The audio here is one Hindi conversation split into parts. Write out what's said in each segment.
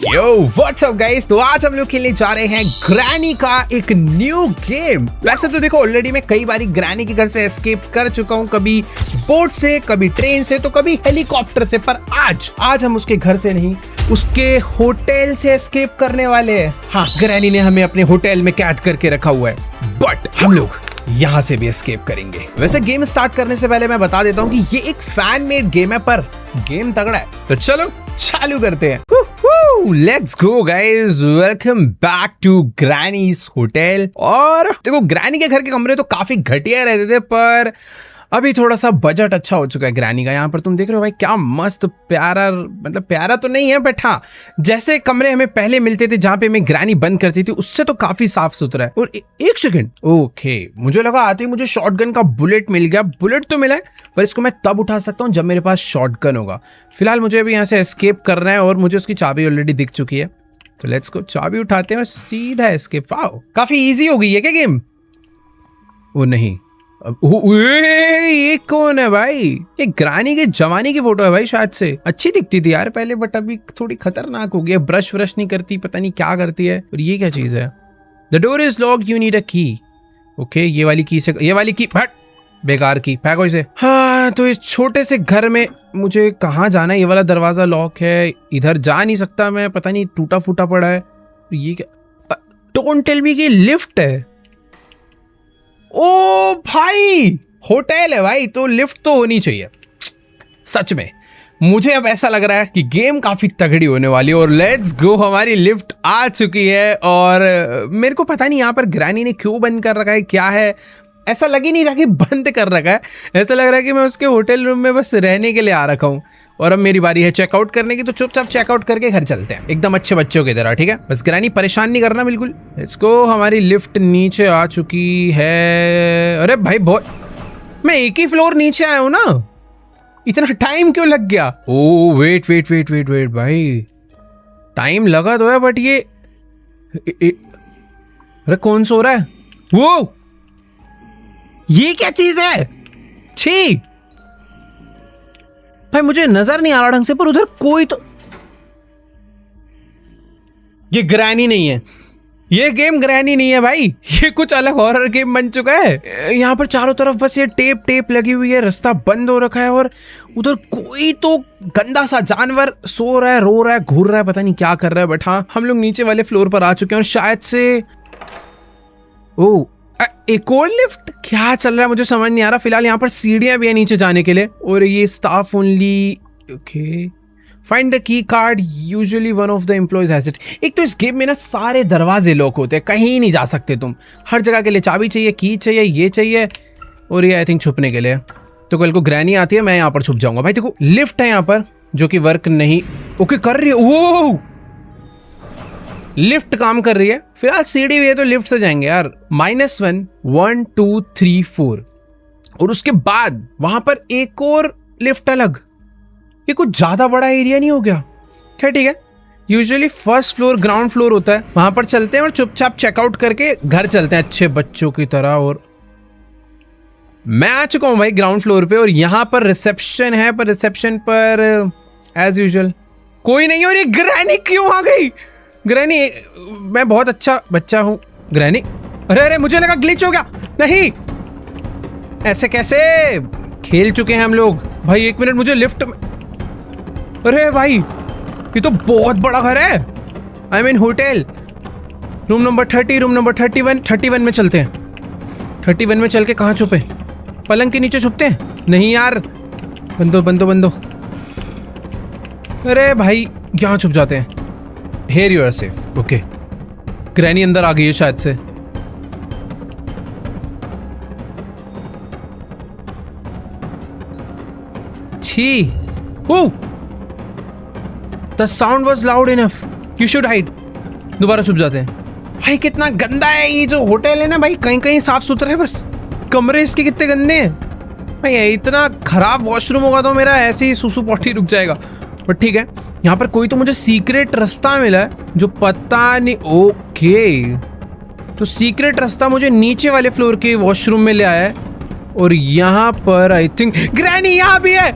यो व्हाट्स अप गाइस, तो आज हम लोग खेलने जा रहे हैं ग्रैनी का एक न्यू गेम। वैसे तो देखो ऑलरेडी मैं कई बारी ग्रैनी के घर से एस्केप कर चुका हूँ, कभी बोट से, कभी ट्रेन से, तो कभी हेलीकॉप्टर से, पर आज हम उसके घर से नहीं, उसके होटल से एस्केप करने वाले हैं। हाँ, ग्रैनी ने हमें अपने होटल में कैद करके रखा हुआ है, बट हम लोग यहाँ से भी एस्केप करेंगे। वैसे गेम स्टार्ट करने से पहले मैं बता देता हूँ कि ये एक फैन मेड गेम है, पर गेम तगड़ा है, तो चलो चालू करते हैं। Let's go guys, welcome back to granny's hotel. और देखो ग्रैनी के घर के कमरे तो काफी घटिया रहते थे, पर अभी थोड़ा सा बजट अच्छा हो चुका है ग्रैनी का। यहाँ पर तुम देख रहे हो भाई, क्या मस्त प्यारा, मतलब प्यारा तो नहीं है बट हाँ, जैसे कमरे हमें पहले मिलते थे जहाँ पे हमें ग्रैनी बंद करती थी, उससे तो काफी साफ सुथरा है। और एक सेकंड, ओके, मुझे लगा आते ही मुझे शॉटगन का बुलेट मिल गया। बुलेट तो मिला है, पर इसको मैं तब उठा सकता हूँ जब मेरे पास शॉटगन होगा। फिलहाल मुझे अभी यहाँ से एस्केप करना है और मुझे उसकी चाबी ऑलरेडी दिख चुकी है, तो लेट्स गो, चाबी उठाते हैं और सीधा एस्केप। वाओ, काफी इजी हो गई है क्या गेम? ओ नहीं, ये कौन है भाई? ये ग्रैनी के जमाने की फोटो है भाई, शायद से। अच्छी दिखती थी यार पहले, बट अभी थोड़ी खतरनाक हो गई है। ब्रश व्रश नहीं करती, पता नहीं क्या करती है। और ये क्या चीज है? The door is locked, you need अ की। ओके, ये वाली की से, ये वाली की हट, बेकार की, फेंको इसे। हाँ, तो इस छोटे से घर में मुझे कहाँ जाना है? ये वाला दरवाजा लॉक है, इधर जा नहीं सकता मैं, पता नहीं टूटा फूटा पड़ा है। ये क्या? डोंट टेल मी कि लिफ्ट है। ओ भाई, होटल है भाई, तो लिफ्ट तो होनी चाहिए। सच में मुझे अब ऐसा लग रहा है कि गेम काफी तगड़ी होने वाली है। और लेट्स गो, हमारी लिफ्ट आ चुकी है। और मेरे को पता नहीं यहाँ पर ग्रैनी ने क्यों बंद कर रखा है, क्या है, ऐसा लग ही नहीं रहा कि बंद कर रखा है। ऐसा लग रहा है कि मैं उसके होटल रूम में बस रहने के लिए आ रखा हूँ। और अब मेरी बारी है चेकआउट करने की, तो चुपचाप चेकआउट करके घर चलते हैं, एकदम अच्छे बच्चों की तरह, ठीक है? बस ग्रैनी परेशान नहीं करना बिल्कुल। इसको, हमारी लिफ्ट नीचे आ चुकी है। अरे भाई, बहुत, मैं एक ही फ्लोर नीचे आया हूँ ना, इतना टाइम क्यों लग गया? Oh wait wait wait wait wait भाई, टाइम लगा तो है, बट ये अरे कौन सो रहा है? वो ये क्या चीज है? छी भाई, मुझे नजर नहीं आ रहा ढंग से, पर उधर कोई तो, ये ग्रैनी नहीं है, ये गेम ग्रैनी नहीं है भाई, ये कुछ अलग हॉरर गेम बन चुका है। यहाँ पर चारों तरफ बस ये टेप लगी हुई है, रास्ता बंद हो रखा है, और उधर कोई तो गंदा सा जानवर सो रहा है, रो रहा है, घूर रहा है, पता नहीं क्या कर रहा है। बट हाँ, हम लोग नीचे वाले फ्लोर पर आ चुके हैं और शायद से ओ एक और लिफ्ट, क्या चल रहा है मुझे समझ नहीं आ रहा। फिलहाल यहाँ पर सीढ़ियां भी है नीचे जाने के लिए, और ये staff only. Okay, find the key card, usually one of the employees has it. एक तो इस गेम में ना सारे दरवाजे लॉक होते हैं, कहीं नहीं जा सकते तुम, हर जगह के लिए चाबी चाहिए, की चाहिए, ये चाहिए, और ये आई थिंक छुपने के लिए। तो कल को ग्रैनी आती है, मैं यहाँ पर छुप जाऊंगा। भाई देखो, लिफ्ट है यहाँ पर जो कि वर्क नहीं ओके कर रही है। वो लिफ्ट काम कर रही है। फिलहाल सीढ़ी भी है, तो लिफ्ट से जाएंगे यार। -1 1 2 3 4, और उसके बाद वहां पर एक और लिफ्ट अलग। ये कुछ ज्यादा बड़ा एरिया नहीं हो गया क्या? ठीक है, usually first floor ground floor होता है, वहां पर चलते हैं और चुपचाप चेकआउट करके घर चलते हैं अच्छे बच्चों की तरह। और मैं आ चुका हूं भाई ग्राउंड फ्लोर पे, और यहां पर रिसेप्शन है, पर रिसेप्शन पर एज यूजुअल कोई नहीं। और ये ग्रैनी क्यों आ गई? ग्रैनी, मैं बहुत अच्छा बच्चा हूँ ग्रैनी। अरे अरे, मुझे लगा ग्लिच हो गया। नहीं, ऐसे कैसे? खेल चुके हैं हम लोग भाई। एक मिनट, मुझे लिफ्ट में, अरे भाई ये तो बहुत बड़ा घर है। I mean hotel. Room number 30, room number 31 में चलते हैं। 31 में चल के कहाँ छुपे? पलंग के नीचे छुपते हैं? नहीं यार, बंदो। अरे भाई, यहाँ छुप जाते हैं। Here you are safe. Okay. Granny अंदर आ गई है शायद से। छी। Oh! The sound was loud enough. You should hide. दोबारा छुप जाते हैं। भाई कितना गंदा है ये जो होटल है ना भाई, कहीं साफ सुथरा है, बस कमरे इसके कितने गंदे हैं भाई। इतना खराब वॉशरूम होगा तो मेरा ऐसे ही सुसु पॉटी रुक जाएगा। बट ठीक है, यहाँ पर कोई तो मुझे सीक्रेट रास्ता मिला है जो पता नहीं। ओके, तो सीक्रेट रास्ता मुझे नीचे वाले फ्लोर के वॉशरूम में ले आया है। और यहाँ पर आई थिंक ग्रैनी यहाँ भी है।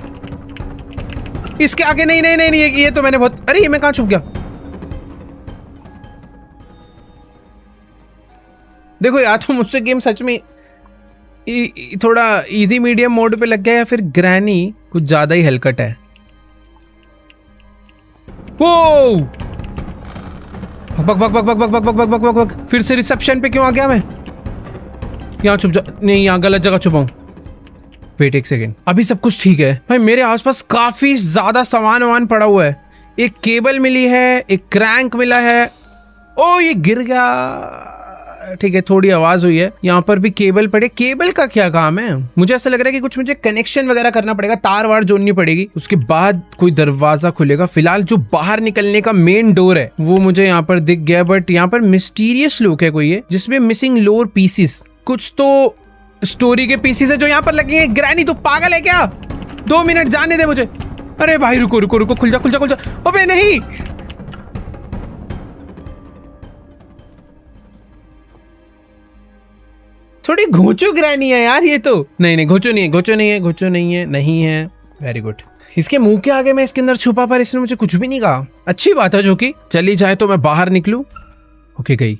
इसके आगे नहीं नहीं नहीं, नहीं ये तो मैंने बहुत, अरे ये मैं कहाँ छुप गया? देखो या तो मुझसे गेम सच में थोड़ा इजी मीडियम मोड पे लग गया या फिर ग्रैनी कुछ ज्यादा ही हलकट है। वो बक बक बक बक बक बक बक बक बक बक बक, फिर से रिसेप्शन पे क्यों आ गया मैं? यहाँ छुप जा, नहीं यहाँ गलत जगह छुपाऊं। वेट एक सेकेंड, अभी सब कुछ ठीक है भाई। मेरे आसपास काफी ज्यादा सामान वामान पड़ा हुआ है। एक केबल मिली है, एक क्रैंक मिला है। ओ ये गिर गया, ठीक है थोड़ी आवाज हुई है। यहाँ पर भी केबल पड़े। केबल का क्या काम है? मुझे ऐसा लग रहा है कि कुछ मुझे कनेक्शन वगैरह करना पड़ेगा, तार वार जोड़नी पड़ेगी, उसके बाद कोई दरवाजा खुलेगा। फिलहाल जो बाहर निकलने का मेन डोर है वो मुझे यहाँ पर दिख गया, बट यहाँ पर मिस्टीरियस लुक है कोई है जिसमें मिसिंग लोअर पीसीस, कुछ तो स्टोरी के पीसीस है जो यहाँ पर लगेंगे। ग्रैनी तू पागल है क्या? 2 मिनट जाने दे मुझे। अरे भाई रुको रुको रुको, खुल जा खुल जा खुल जा। अबे नहीं, थोड़ी घोचो ग्रैनी है यार ये तो। नहीं नहीं घोचो नहीं है, घोचो नहीं है, घोचो नहीं है, नहीं है। Very good. इसके मुंह के आगे मैं इसके अंदर छुपा, पर इसने मुझे कुछ भी नहीं कहा। अच्छी बात है जो कि चली जाए तो मैं बाहर निकलूं। ओके गई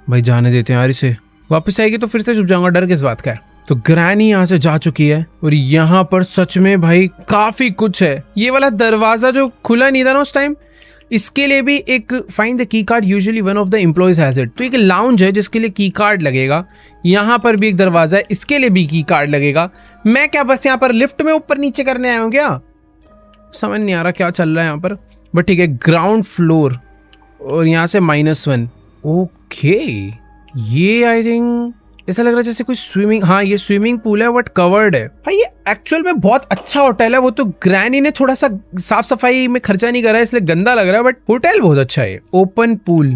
भाई, जाने देते हैं यार इसे। वापस आएगी तो फिर से छुप जाऊंगा, डर किस बात का है। तो ग्रैनी यहाँ से जा चुकी है और यहाँ पर सच में भाई काफी कुछ है। ये वाला दरवाजा जो खुला नहीं था ना उस टाइम, इसके लिए भी एक find the key card, usually one of the employees has it. तो एक लाउंज है जिसके लिए की कार्ड लगेगा। यहाँ पर भी एक दरवाजा है, इसके लिए भी की कार्ड लगेगा। मैं क्या बस यहाँ पर लिफ्ट में ऊपर नीचे करने आया हूँ क्या? समझ नहीं आ रहा क्या चल रहा है यहाँ पर, बट ठीक है। ग्राउंड फ्लोर और यहाँ से -1। ओके ये आई थिंक ऐसा लग रहा है जैसे कोई स्विमिंग, हाँ ये स्विमिंग पूल है बट कवर्ड है। भाई ये एक्चुअल में बहुत अच्छा होटल है। वो तो ग्रैनी ने थोड़ा सा साफ सफाई में खर्चा नहीं करा है इसलिए गंदा लग रहा है, बट होटल बहुत अच्छा है। Open pool,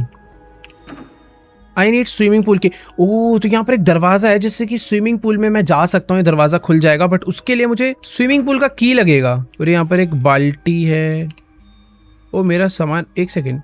I need swimming pool के। ओह तो यहाँ पर एक दरवाजा है जिससे कि स्विमिंग पूल में मैं जा सकता हूँ, ये दरवाजा खुल जाएगा, बट उसके लिए मुझे स्विमिंग पूल का की लगेगा। और यहाँ पर एक बाल्टी है। ओ मेरा सामान, एक सेकेंड।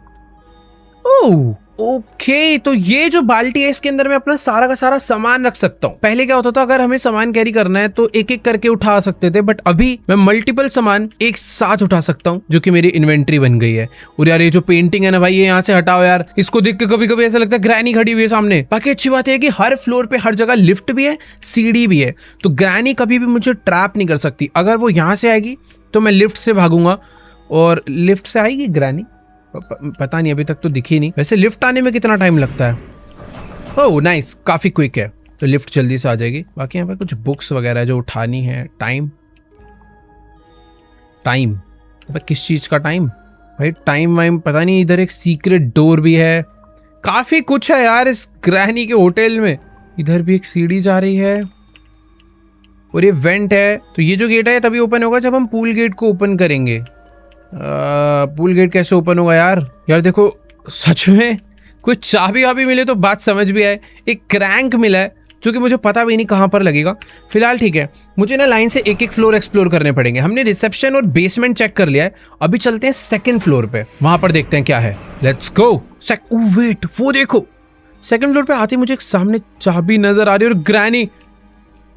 ओह ओके तो ये जो बाल्टी है इसके अंदर मैं अपना सारा का सारा सामान रख सकता हूँ। पहले क्या होता था, अगर हमें सामान कैरी करना है तो एक एक करके उठा सकते थे, बट अभी मैं मल्टीपल सामान एक साथ उठा सकता हूँ, जो कि मेरी इन्वेंट्री बन गई है। और यार ये जो पेंटिंग है ना भाई, ये यहाँ से हटाओ यार, इसको देख के कभी कभी ऐसा लगता है ग्रैनी खड़ी हुई है सामने। बाकी अच्छी बात है कि हर फ्लोर पे हर जगह लिफ्ट भी है, सीढ़ी भी है, तो ग्रैनी कभी भी मुझे ट्रैप नहीं कर सकती। अगर वो यहाँ से आएगी तो मैं लिफ्ट से भागूंगा, और लिफ्ट से आएगी ग्रैनी पता नहीं, अभी तक तो दिखी नहीं। वैसे लिफ्ट आने में कितना टाइम लगता है? ओह नाइस, काफी क्विक है, तो लिफ्ट जल्दी से आ जाएगी। बाकी यहाँ पर कुछ बुक्स वगैरह जो उठानी है। टाइम टाइम किस चीज का टाइम भाई? टाइम वाइम पता नहीं। इधर एक सीक्रेट डोर भी है, काफी कुछ है यार इस ग्रैनी के होटल में। इधर भी एक सीढ़ी जा रही है और ये वेंट है। तो ये जो गेट है तभी ओपन होगा जब हम पूल गेट को ओपन करेंगे। पूल गेट कैसे ओपन होगा यार? यार देखो सच में कोई चाबी वाबी मिले तो बात समझ भी आए। एक क्रैंक मिला है जो कि मुझे पता भी नहीं कहाँ पर लगेगा। फिलहाल ठीक है, मुझे ना लाइन से एक एक फ्लोर एक्सप्लोर करने पड़ेंगे। हमने रिसेप्शन और बेसमेंट चेक कर लिया है, अभी चलते हैं सेकंड फ्लोर पे, वहां पर देखते हैं क्या है। Let's go. वेट वो देखो, सेकंड फ्लोर पे आते मुझे एक सामने चाबी नजर आ रही है। और ग्रैनी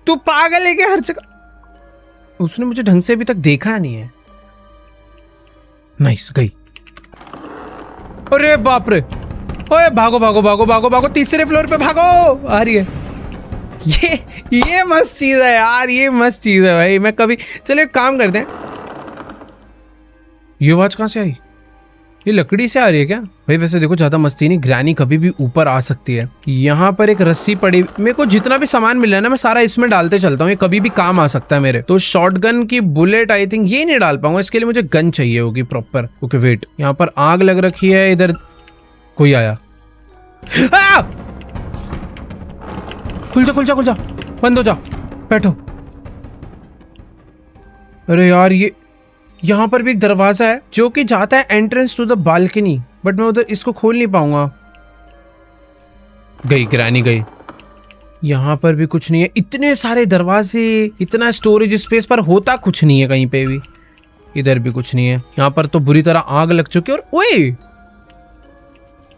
तू पागल है क्या? हर जगह उसने मुझे ढंग से अभी तक देखा नहीं है। नाइस गई। अरे बाप रे, ओए भागो भागो भागो भागो भागो, तीसरे फ्लोर पे भागो। आ रही है ये मस्त चीज है यार, ये मस्त चीज है भाई। मैं कभी, चलो एक काम करते हैं। ये आवाज कहां से आई? ये लकड़ी से आ रही है क्या भाई? वैसे देखो ज्यादा मस्ती नहीं, ग्रैनी कभी भी ऊपर आ सकती है। यहाँ पर एक रस्सी पड़ी, मेरे को जितना भी सामान मिला है ना मैं सारा इसमें डालते चलता हूँ, ये कभी भी काम आ सकता है मेरे। तो शॉटगन की बुलेट आई थिंक ये नहीं डाल पाऊंगा, इसके लिए मुझे गन चाहिए होगी प्रॉपर। ओके वेट, यहाँ पर आग लग रखी है। इधर कोई आया। खुल जा खुल जा खुल जा, बंद हो जा, बैठो। अरे यार ये यहाँ पर भी एक दरवाजा है जो कि जाता है entrance to the balcony, but मैं उधर इसको खोल नहीं पाऊंगा। गई ग्रैनी गई। यहाँ पर भी कुछ नहीं है। इतने सारे दरवाजे, इतना स्टोरेज स्पेस, पर होता कुछ नहीं है कहीं पे भी। इधर भी कुछ नहीं है। यहाँ पर तो बुरी तरह आग लग चुकी है। और ओए,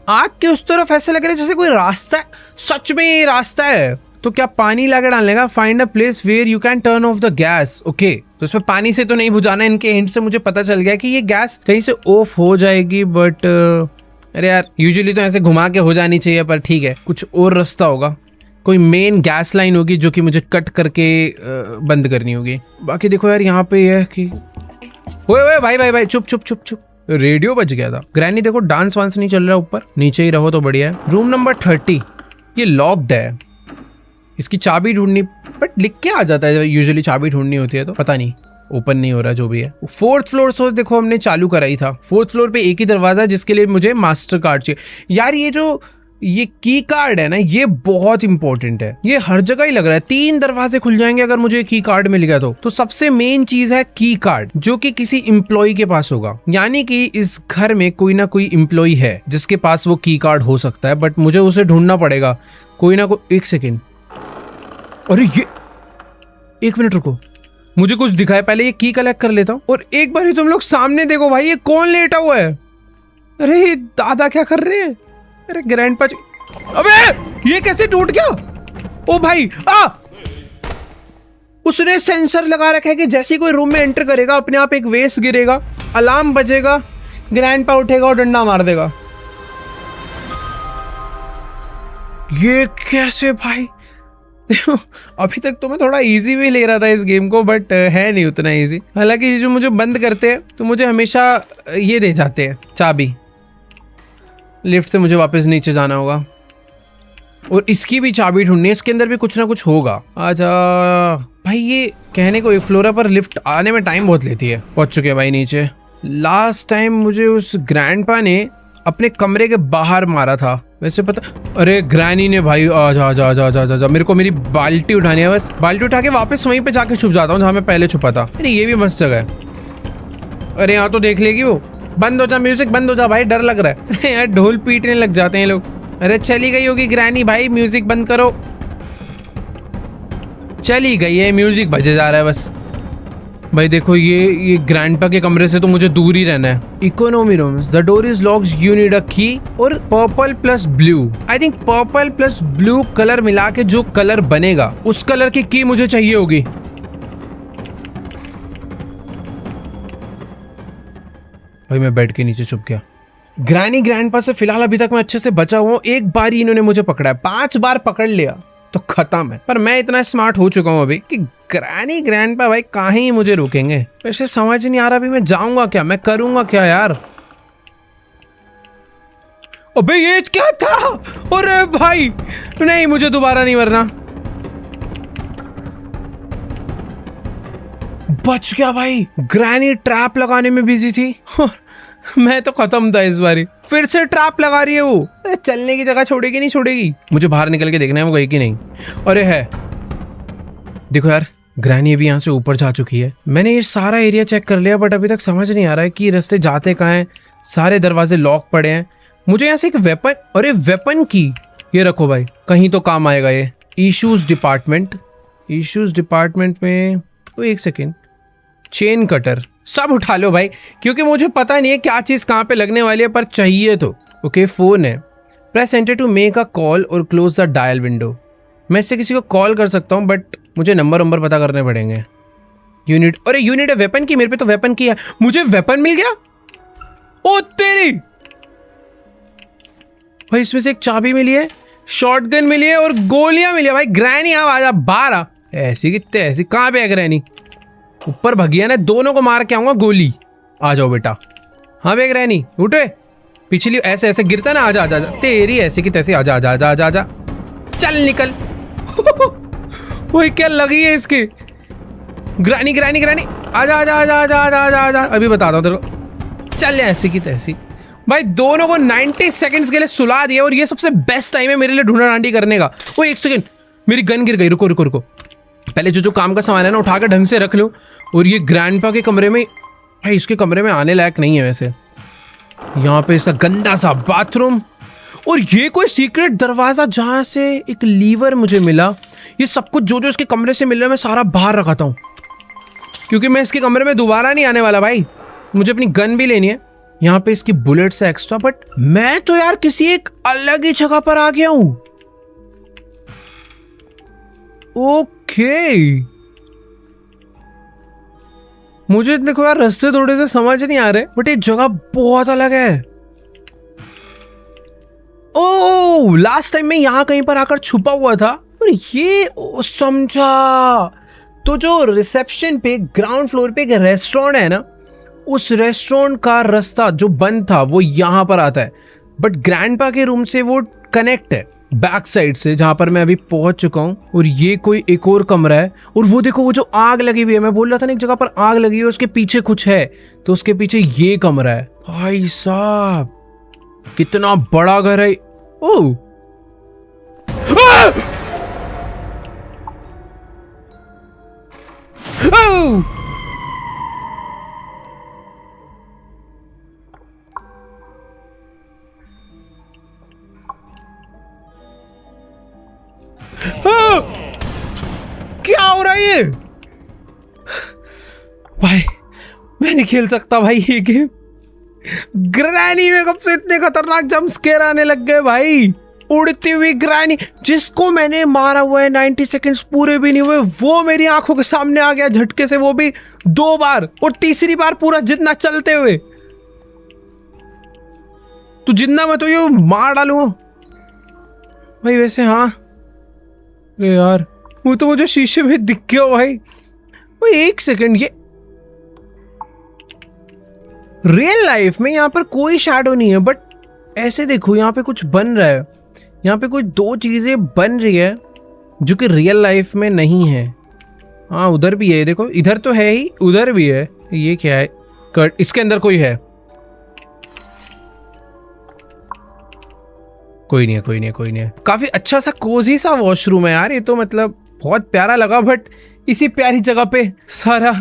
आग के उस तरफ ऐसा लग रहा है जैसे कोई रास्ता है। सच में ये रास्ता है। तो क्या पानी लाके डालने का? Find a place where you can turn off the gas. Okay, तो इसमें पानी से तो नहीं बुझाना। इनके हिंट से मुझे पता चल गया कि ये गैस कहीं से ऑफ हो जाएगी, बट अरे यार यूजुअली तो ऐसे घुमा के हो जानी चाहिए, पर ठीक है, कुछ और रास्ता होगा। कोई मेन गैस लाइन होगी जो कि मुझे कट करके बंद करनी होगी। बाकी देखो यार, यहाँ पे ये है कि ओए भाई भाई भाई, चुप चुप चुप चुप, रेडियो बज गया था। ग्रैनी देखो, डांस वांस नहीं चल रहा ऊपर, नीचे ही रहो तो बढ़िया है। रूम नंबर 30 ये लॉक्ड है, इसकी चाबी ढूंढनी, बट लिख के आ जाता है यूजुअली चाबी ढूंढनी होती है, तो पता नहीं ओपन नहीं हो रहा। जो भी है, 4th फ्लोर तो देखो हमने चालू कराई था। 4th फ्लोर पे एक ही दरवाजा है जिसके लिए मुझे मास्टर कार्ड चाहिए। यार ये की कार्ड है ना, ये बहुत इंपॉर्टेंट है। ये हर जगह ही लग रहा है। 3 दरवाजे खुल जाएंगे अगर मुझे की कार्ड मिल गया तो सबसे मेन चीज है की कार्ड, जो कि किसी एम्प्लॉय के पास होगा। यानी कि इस घर में कोई ना कोई एम्प्लॉय है जिसके पास वो की कार्ड हो सकता है, बट मुझे उसे ढूंढना पड़ेगा। कोई ना कोई। 1 सेकेंड, अरे ये 1 मिनट रुको, मुझे कुछ दिखाए, पहले ये की कलेक्ट कर लेता हूँ। और एक बार ही तुम लोग सामने देखो भाई, ये कौन लेटा हुआ है? अरे ये दादा क्या कर रहे हैं? अरे ग्रैंडपा, अबे ये कैसे टूट गया? ओ भाई उसने सेंसर लगा रखा है कि जैसे कोई रूम में एंटर करेगा अपने आप एक वेस्ट गिरेगा, अलार्म बजेगा, ग्रैंडपा उठेगा और डंडा मार देगा। ये कैसे भाई? अभी तक तो मैं थोड़ा इजी भी ले रहा था इस गेम को, बट है नहीं उतना इजी। हालांकि जो मुझे बंद करते हैं तो मुझे हमेशा ये दे जाते हैं चाबी। लिफ्ट से मुझे वापस नीचे जाना होगा और इसकी भी चाबी ढूंढनी है। इसके अंदर भी कुछ ना कुछ होगा। आजा भाई, ये कहने को फ्लोरा पर लिफ्ट आने में टाइम बहुत लेती है। पहुंच चुके हैं भाई नीचे। लास्ट टाइम मुझे उस ग्रैंडपा ने अपने कमरे के बाहर मारा था, वैसे पता। अरे ग्रैनी ने भाई, आजा आजा आजा आजा आजा, मेरे को मेरी बाल्टी उठानी है। बस बाल्टी उठा के वापस वहीं पे जाके छुप जाता हूँ जहाँ मैं पहले छुपा था। अरे ये भी मस्त जगह है। अरे यहाँ तो देख लेगी वो। बंद हो जा म्यूजिक, बंद हो जा भाई, डर लग रहा है। अरे यार ढोल पीटने लग जाते हैं लोग। अरे चली गई होगी ग्रैनी भाई, म्यूजिक बंद करो। चली गई है, म्यूजिक बजे जा रहा है बस। भाई देखो, ये ग्रैंडपा के कमरे से तो मुझे दूर ही रहना है। Economy rooms, the door is locked, you need अ की। और purple plus blue, I think purple plus blue colour मिला के जो कलर बनेगा उस कलर की की मुझे चाहिए होगी। भाई मैं बेड के नीचे छुप गया। ग्रैनी ग्रैंडपा से फिलहाल अभी तक मैं अच्छे से बचा हुआ हूँ। एक बार ही इन्होंने मुझे पकड़ा है, 5 बार पकड़ लिया तो खत्म है। पर मैं इतना स्मार्ट हो चुका हूँ अभी कि ग्रैनी ग्रैंडपा भाई कहाँ ही मुझे रोकेंगे। वैसे समझ नहीं आ रहा अभी मैं जाऊंगा क्या, मैं करूंगा क्या यार। अबे ये क्या था? अरे भाई नहीं, मुझे दोबारा नहीं मरना। बच गया भाई। ग्रैनी ट्रैप लगाने में बिजी थी मैं तो खत्म था इस बारी। फिर से ट्रैप लगा रही है वो। चलने की जगह छोड़ेगी नहीं छोड़ेगी। मुझे बाहर निकल के देखना है वो गई कि नहीं। अरे है, देखो यार ग्रैनी अभी यहाँ से ऊपर जा चुकी है। मैंने ये सारा एरिया चेक कर लिया, बट अभी तक समझ नहीं आ रहा है कि रास्ते जाते कहाँ हैं। सारे दरवाजे लॉक पड़े हैं। मुझे यहाँ से एक वेपन, अरे वेपन की, ये रखो भाई, कहीं तो काम आएगा ये। इश्यूज डिपार्टमेंट, इश्यूज डिपार्टमेंट में, ओ 1 सेकेंड, चेन कटर, सब उठा लो भाई, क्योंकि मुझे पता नहीं है क्या चीज़ कहाँ पे लगने वाली है, पर चाहिए तो। ओके, फोन है। Press enter to make a call और क्लोज द डायल विंडो। मैं इससे किसी को कॉल कर सकता हूँ, बट मुझे नंबर पता करने पड़ेंगे। यूनिट, अरे यूनिट है वेपन की, मेरे पे तो वेपन की है। मुझे वेपन मिल गया। ओ तेरी भाई, इसमें से एक चाबी मिली है, शॉटगन मिली है और गोलियां मिली है। भाई ग्रैनी अब आजा बाहर आ। ऐसी कितने ऐसी, कहाँ पे है ग्रैनी? ऊपर भगिया ने, दोनों को मार के आऊंगा गोली। आ जाओ बेटा। हाँ बे ग्रैनी उठे, पिछली ऐसे ऐसे गिरता ना, आजा आजा, तेरी ऐसी की तैसी, आजा आजा आजा आजा आजा, चल निकल। वही क्या लगी है इसकी। ग्रैनी ग्रैनी ग्रैनी, आजा आजा आजा आजा आजा आजा आजा, अभी बताता हूँ तेरे को। चल ऐसी की तैसी। भाई दोनों को 90 सेकंड्स के लिए सुला दिया, और ये सबसे बेस्ट टाइम है मेरे लिए ढूंढा डांडी करने का। वो 1 सेकंड, मेरी गन गिर गई। रुको रुको रुको, पहले जो काम का सामान है ना उठा कर ढंग से रख लूं। और ये ग्रैंडपा के कमरे में, भाई इसके कमरे में आने लायक नहीं है वैसे। यहाँ पे इसका गंदा सा बाथरूम, और ये कोई सीक्रेट दरवाजा जहां से एक लीवर मुझे मिला। ये सब कुछ जो जो इसके कमरे से मिल रहा है मैं सारा बाहर रखाता हूँ, क्योंकि मैं इसके कमरे में दोबारा नहीं आने वाला भाई। मुझे अपनी गन भी लेनी है। यहाँ पे इसकी बुलेट्स है एक्स्ट्रा, बट मैं तो यार किसी एक अलग ही जगह पर आ गया हूँ। ओके, मुझे देखो यार रास्ते थोड़े से समझ नहीं आ रहे, बट ये जगह बहुत अलग है। ओह, लास्ट टाइम मैं यहाँ कहीं पर आकर छुपा हुआ था और ये समझा। तो जो रिसेप्शन पे ग्राउंड फ्लोर पे एक रेस्टोरेंट है ना, उस रेस्टोरेंट का रास्ता जो बंद था वो यहाँ पर आता है, बट ग्रैंडपा के रूम से वो कनेक्ट है बैक साइड से, जहां पर मैं अभी पहुंच चुका हूं। और ये कोई एक और कमरा है। और वो देखो, वो जो आग लगी हुई है, मैं बोल रहा था ना एक जगह पर आग लगी हुई है, उसके पीछे कुछ है, तो उसके पीछे ये कमरा है। भाई साहब, कितना बड़ा घर है। ओह, क्या हो रहा है ये? भाई मैं नहीं खेल सकता भाई ये गेम। ग्रैनी में कब से इतने खतरनाक जंप स्केयर आने लग गए भाई। उड़ती हुई ग्रैनी, जिसको मैंने मारा हुआ है 90 सेकंड्स पूरे भी नहीं हुए, वो मेरी आंखों के सामने आ गया झटके से, वो भी 2 बार, और तीसरी बार पूरा जितना चलते हुए। तू जितना मैं तो ये मार डालूंगा भाई। वैसे हाँ, अरे यार वो तो मुझे शीशे में दिख गया भाई। वो एक सेकंड, ये रियल लाइफ में यहाँ पर कोई शैडो नहीं है, बट ऐसे देखो यहाँ पे कुछ बन रहा है। यहाँ पे कुछ 2 चीजें बन रही है जो कि रियल लाइफ में नहीं है। हाँ, उधर भी है, देखो इधर तो है ही, उधर भी है। ये क्या है? कट, इसके अंदर कोई है? कोई नहीं है, कोई नहीं है, कोई नहीं है। काफी अच्छा सा कोजी सा वॉशरूम है यार, ये तो मतलब बहुत प्यारा लगा। बट इसी प्यारी जगह पे सारा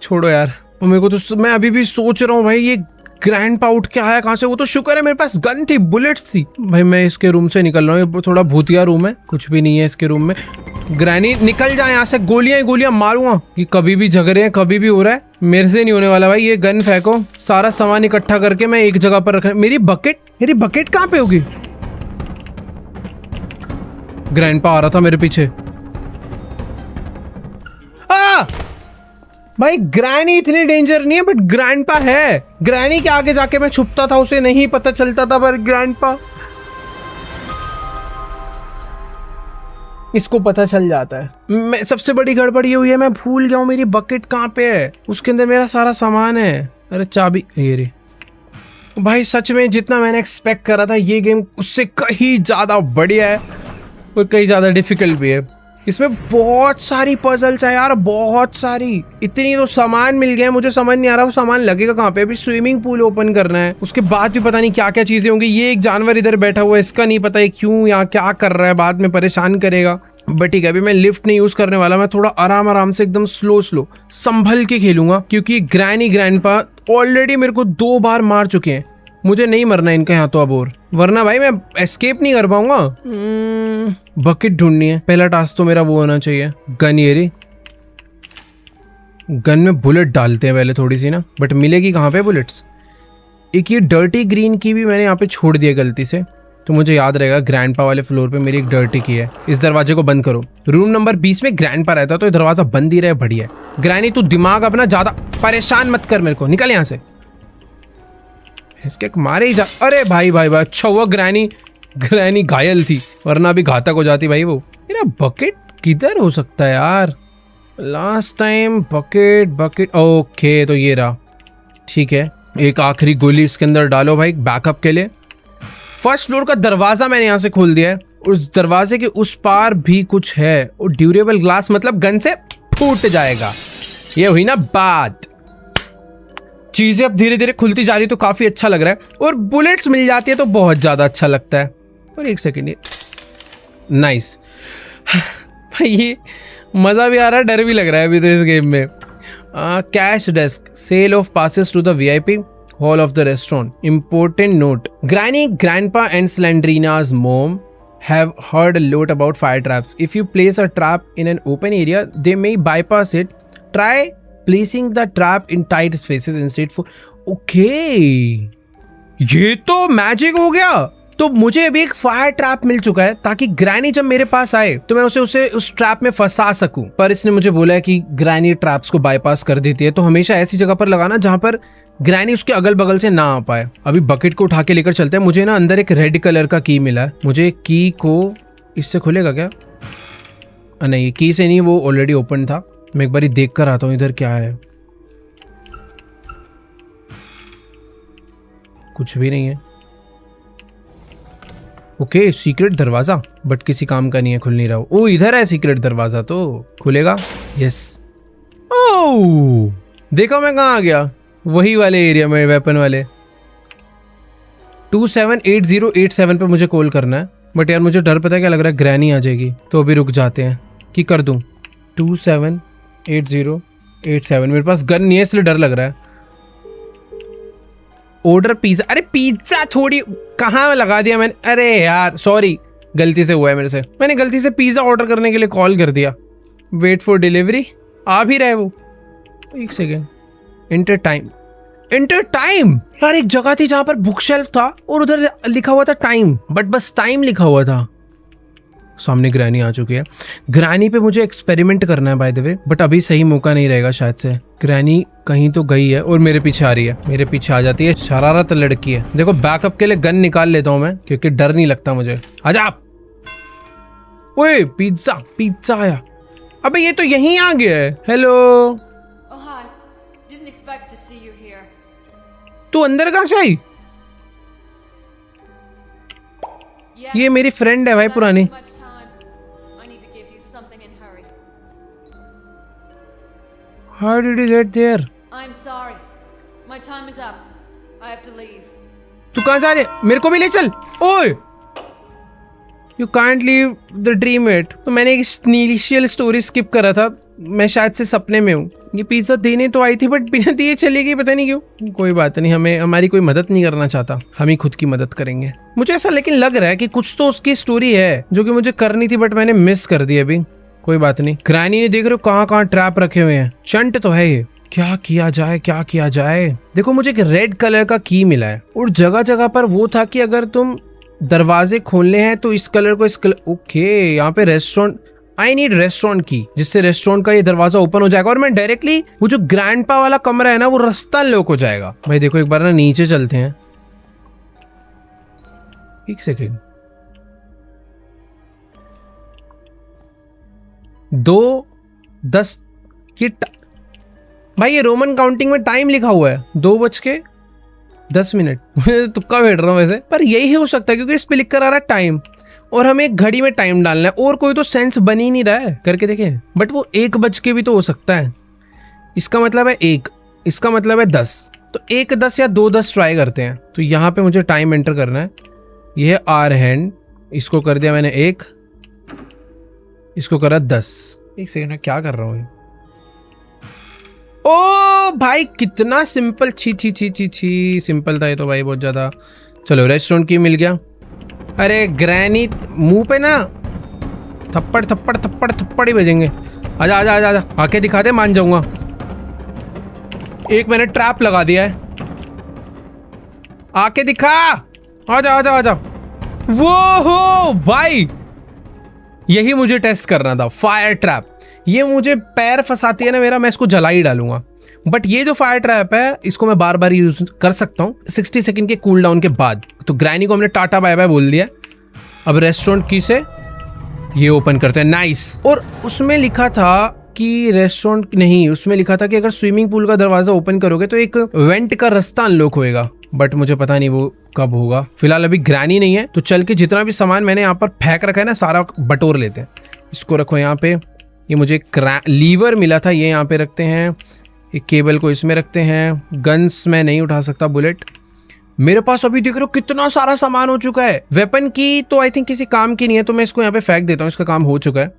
छोड़ो यार। और मेरे को तो, मैं अभी भी सोच रहा हूँ भाई, ये ग्रैंडपा उठ के आया कहाँ से? वो तो शुक्र है मेरे पास गन थी, बुलेट्स थी। भाई मैं इसके रूम से निकल रहा हूँ, ये थोड़ा भूतिया रूम है, कुछ भी नहीं है इसके रूम में। ग्रैनी निकल जाए यहाँ से, गोलियां ही गोलियां मारूंगा। कि कभी भी झगड़े हैं, कभी भी हो रहा है, मेरे से नहीं होने वाला भाई। ये गन फेंको, सारा सामान इकट्ठा करके मैं एक जगह पर रखना। मेरी बकेट कहाँ पे होगी? ग्रैंडपा आ रहा था मेरे पीछे। भाई ग्रैनी इतनी डेंजर नहीं है, बट ग्रैंडपा है। ग्रैनी के आगे जाके मैं छुपता था, उसे नहीं पता चलता था, पर ग्रैंडपा, इसको पता चल जाता है। मैं, सबसे बड़ी गड़बड़ ये हुई है, मैं भूल गया हूँ मेरी बकेट कहाँ पे है। उसके अंदर मेरा सारा सामान है। अरे चाबी ये रे। भाई सच में जितना मैंने एक्सपेक्ट करा था, ये गेम उससे कहीं ज्यादा बढ़िया है और कहीं ज्यादा डिफिकल्ट भी है। इसमें बहुत सारी पजल्स है यार, बहुत सारी। इतनी तो सामान मिल गए, मुझे समझ नहीं आ रहा वो सामान लगेगा कहाँ पे। अभी स्विमिंग पूल ओपन करना है, उसके बाद भी पता नहीं क्या क्या चीजें होंगी। ये एक जानवर इधर बैठा हुआ है, इसका नहीं पता है क्यों यहाँ क्या कर रहा है, बाद में परेशान करेगा। बट ठीक है, अभी मैं लिफ्ट नहीं यूज करने वाला, मैं थोड़ा आराम से एकदम स्लो संभल के खेलूंगा, क्योंकि ग्रैनी ग्रैंडपा ऑलरेडी मेरे को 2 बार मार चुके हैं। मुझे नहीं मरना इनके हाथों अब, और वरना भाई मैं एस्केप नहीं कर पाऊंगा। बकेट ढूंढनी है, पहला टास्क तो मेरा वो होना चाहिए। गन, ये रे गन में बुलेट डालते हैं पहले थोड़ी सी ना, बट मिलेगी कहाँ पे बुलेट्स? एक ये डर्टी ग्रीन की भी मैंने यहाँ पे छोड़ दिया गलती से, तो मुझे याद रहेगा। ग्रैंडपा वाले फ्लोर पे मेरी एक डर्टी की है। इस दरवाजे को बंद करो। रूम नंबर 20 में ग्रैंडपा रहता, तो ये दरवाजा बंद ही रहे, बढ़िया। ग्रैनी तू दिमाग अपना ज्यादा परेशान मत कर मेरे को, निकल यहाँ से। इसके मारे ही जा। अरे भाई भाई भाई, अच्छा हुआ ग्रैनी घायल थी, वरना भी घातक हो जाती भाई वो। मेरा बकेट किधर हो सकता है यार? लास्ट टाइम बकेट ओके, तो ये रहा। ठीक है, एक आखिरी गोली इसके अंदर डालो भाई बैकअप के लिए। फर्स्ट फ्लोर का दरवाजा मैंने यहाँ से खोल दिया है, उस दरवाजे के उस पार भी कुछ है। और ड्यूरेबल ग्लास मतलब गन से फूट जाएगा। ये हुई ना बात। चीजें अब धीरे धीरे खुलती जा रही, तो काफी अच्छा लग रहा है। और बुलेट्स मिल जाती है तो बहुत ज्यादा अच्छा लगता है। और एक सेकेंड, नाइस भाई, ये मजा भी आ रहा है, डर भी लग रहा है अभी तो इस गेम में। Cash desk, sale of passes to the VIP hall of the restaurant. Important note: Granny, Grandpa, and Slendrina's mom have heard a lot about fire traps. If you place a trap in an open area, they may bypass it. Try placing the trap in tight spaces instead. For okay, ये तो मैजिक हो गया। तो मुझे अभी एक फायर ट्रैप मिल चुका है ताकि ग्रैनी जब मेरे पास आए तो मैं उसे उस ट्रैप में फंसा सकूं। पर इसने मुझे बोला है कि ग्रैनी ट्रैप्स को बाईपास कर देती है, तो हमेशा ऐसी जगह पर लगाना जहां पर ग्रैनी उसके अगल बगल से ना आ पाए। अभी बकेट को उठा के लेकर चलते हैं। मुझे ना अंदर एक रेड कलर का की मिला है, मुझे की को इससे खुलेगा क्या? नहीं, की से नहीं, वो ऑलरेडी ओपन था। मैं एक बार देख कर आता हूँ इधर क्या है। कुछ भी नहीं है। ओके, सीक्रेट दरवाजा, बट किसी काम का नहीं है, खुल नहीं रहा। ओ इधर है सीक्रेट दरवाजा, तो खुलेगा। यस। ओह देखो मैं कहाँ आ गया, वही वाले एरिया में, वेपन वाले। 278087 पे मुझे कॉल करना है। बट यार मुझे डर पता है क्या लग रहा है, ग्रैनी आ जाएगी। तो अभी रुक जाते हैं कि कर दूं 278087। मेरे पास गन नहीं है इसलिए डर लग रहा है। Order pizza. अरे पिज्जा थोड़ी कहाँ लगा दिया मैंने। अरे यार सॉरी, गलती से हुआ है मेरे से। मैंने गलती से पिज्जा ऑर्डर करने के लिए कॉल कर दिया। Wait for delivery. आ भी रहा है वो। एक second. Inter time. Inter time यार, एक जगह थी जहां पर बुक शेल्फ था और उधर लिखा हुआ था टाइम, बट बस टाइम लिखा हुआ था। सामने ग्रैनी आ चुकी है। ग्रैनी पे मुझे एक्सपेरिमेंट करना है बाय द वे, बट अभी सही मौका नहीं रहेगा शायद से। ग्रैनी कहीं तो गई है और मेरे पीछे आ रही है, मेरे पीछे आ जाती है। शरारत लड़की है। देखो बैकअप के लिए गन निकाल लेता हूं मैं, क्योंकि डर नहीं लगता मुझे। आजा। ओए पिज्जा, पिज्जा आया। अबे ये तो यहीं आ गया है। हेलो। तू अंदर कहाँ से आई? ये मेरी फ्रेंड है भाई पुरानी। How did you get there? I'm sorry. My time is up. I have to leave. तू कहाँ जा रही है? मेरे को भी ले चल। ओए! You can't leave the dream yet. तो मैंने एक इनिशियल स्टोरी स्किप करा था। मैं शायद से सपने में हूँ। ये पिज्जा देने तो आई थी बट बिना दिए चली गई, पता नहीं क्यों। कोई बात नहीं, हमारी कोई मदद नहीं करना चाहता, हम ही खुद की मदद करेंगे। मुझे ऐसा लेकिन लग रहा है कि कुछ तो उसकी स्टोरी है जो कि मुझे करनी थी बट मैंने मिस कर दी अभी। कोई बात नहीं। ग्रैनी ने देख रहे हो कहाँ कहाँ ट्रैप रखे हुए हैं। चंट तो है ये। क्या किया जाए, क्या किया जाए। देखो मुझे एक रेड कलर का की मिला है और जगह जगह पर वो था कि अगर तुम दरवाजे खोलने हैं तो इस कलर को इस कलर। ओके यहाँ पे रेस्टोरेंट। आई नीड रेस्टोरेंट की, जिससे रेस्टोरेंट का ये दरवाजा ओपन हो जाएगा और मैं डायरेक्टली वो जो ग्रैंडपा वाला कमरा है ना वो रास्ता लॉक हो जाएगा। भाई देखो एक बार ना नीचे चलते हैं। एक सेकेंड। 2:10 ये भाई ये रोमन काउंटिंग में टाइम लिखा हुआ है 2:10। मैं तुक्का बैठ रहा हूँ वैसे, पर यही हो सकता है क्योंकि इस पे लिख कर आ रहा है टाइम और हमें एक घड़ी में टाइम डालना है और कोई तो सेंस बन ही नहीं रहा है। करके देखें, बट वो 1 बज के भी तो हो सकता है। इसका मतलब है 1, इसका मतलब है 10, तो 1:10 या 2:10 ट्राई करते हैं। तो यहाँ पे मुझे टाइम एंटर करना है। ये है आर हैंड, इसको कर दिया मैंने 1, इसको करा 10। एक सेकंड में क्या कर रहा हूँ। ओ भाई कितना सिंपल। छी छी छी छी छी सिंपल था ये तो भाई बहुत ज्यादा। चलो रेस्टोरेंट की मिल गया। अरे ग्रैनी मुंह पे ना थप्पड़ थप्पड़ थप्पड़ थप्पड़ ही बजेंगे। आजा आजा आजा आजा, आके दिखा दे, मान जाऊंगा। एक मैंने ट्रैप लगा दिया है, आके दिखा। आजा आजा आजा। वो हो भाई, यही मुझे टेस्ट करना था। फायर ट्रैप, ये मुझे पैर फंसाती है ना मेरा, मैं इसको जला ही डालूंगा। बट ये जो फायर ट्रैप है इसको मैं बार बार यूज कर सकता हूँ 60 सेकंड के कूल डाउन के बाद। तो ग्रैनी को हमने टाटा बाय बाय बोल दिया। अब रेस्टोरेंट की से ये ओपन करते हैं। नाइस। और उसमें लिखा था कि रेस्टोरेंट नहीं, उसमें लिखा था कि अगर स्विमिंग पूल का दरवाजा ओपन करोगे तो एक वेंट का रास्ता अनलॉक होएगा, बट मुझे पता नहीं वो कब होगा। फिलहाल अभी ग्रैनी नहीं है तो चल के जितना भी सामान मैंने यहाँ पर फेंक रखा है ना सारा बटोर लेते हैं। इसको रखो यहाँ पे। ये मुझे लीवर मिला था, ये यहाँ पे रखते हैं। एक केबल को इसमें रखते हैं। गन्स मैं नहीं उठा सकता, बुलेट। मेरे पास अभी देख रहे हो कितना सारा सामान हो चुका है। वेपन की तो आई थिंक किसी काम की नहीं है तो मैं इसको यहाँ पे फेंक देता हूँ, इसका काम हो चुका है।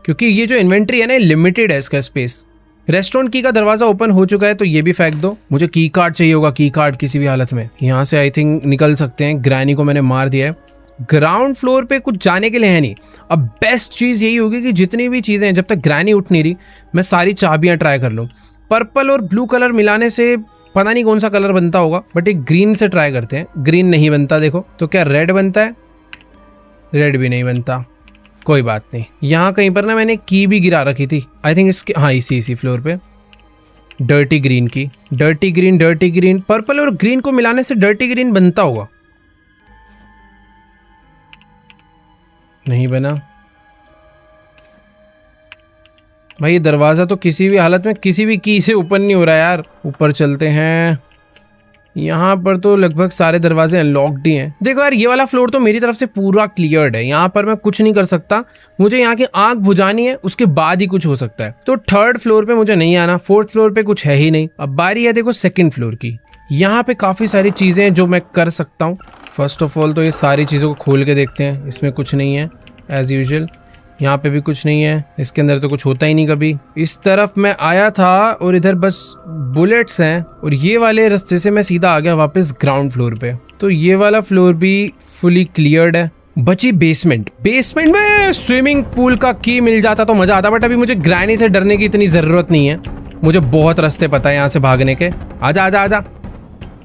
क्योंकि ये जो इन्वेंट्री है ना लिमिटेड है इसका स्पेस। रेस्टोरेंट की का दरवाजा ओपन हो चुका है तो ये भी फेंक दो। मुझे की कार्ड चाहिए होगा, की कार्ड किसी भी हालत में। यहाँ से आई थिंक निकल सकते हैं। ग्रैनी को मैंने मार दिया है। ग्राउंड फ्लोर पे कुछ जाने के लिए है नहीं। अब बेस्ट चीज़ यही होगी कि जितनी भी चीज़ें हैं जब तक ग्रैनी उठ नहीं रही मैं सारी चाबियाँ ट्राई कर लूँ। पर्पल और ब्लू कलर मिलाने से पता नहीं कौन सा कलर बनता होगा, बट एक ग्रीन से ट्राई करते हैं। ग्रीन नहीं बनता देखो, तो क्या रेड बनता है? रेड भी नहीं बनता, कोई बात नहीं। यहाँ कहीं पर ना मैंने की भी गिरा रखी थी, आई थिंक इसके, हाँ इसी फ्लोर पे। डर्टी ग्रीन की, डर्टी ग्रीन, पर्पल और ग्रीन को मिलाने से डर्टी ग्रीन बनता होगा। नहीं बना भाई, ये दरवाजा तो किसी भी हालत में किसी भी की से ओपन नहीं हो रहा यार। ऊपर चलते हैं, यहाँ पर तो लगभग सारे दरवाजे अनलॉक्ड ही हैं। देखो यार, ये वाला फ्लोर तो मेरी तरफ से पूरा क्लियर्ड है, यहाँ पर मैं कुछ नहीं कर सकता। मुझे यहाँ की आंख बुझानी है, उसके बाद ही कुछ हो सकता है। तो थर्ड फ्लोर पे मुझे नहीं आना, फोर्थ फ्लोर पे कुछ है ही नहीं। अब बारी है देखो सेकंड फ्लोर की। यहाँ पे काफी सारी चीजें हैं जो मैं कर सकता हूँ। फर्स्ट ऑफ ऑल तो ये सारी चीजों को खोल के देखते हैं, इसमें कुछ नहीं है एज यूजुअल। यहाँ पे भी कुछ नहीं है, इसके अंदर तो कुछ होता ही नहीं कभी। इस तरफ मैं आया था और इधर बस बुलेट्स हैं, और ये वाले रास्ते से मैं सीधा आ गया वापस ग्राउंड फ्लोर पे। तो ये वाला फ्लोर भी फुली क्लियर्ड है। बची बेसमेंट। बेसमेंट में स्विमिंग पूल का की मिल जाता तो मजा आता, बट अभी मुझे ग्रैनी से डरने की इतनी जरूरत नहीं है। मुझे बहुत रास्ते पता है यहाँ से भागने के। आजा आजा आजा,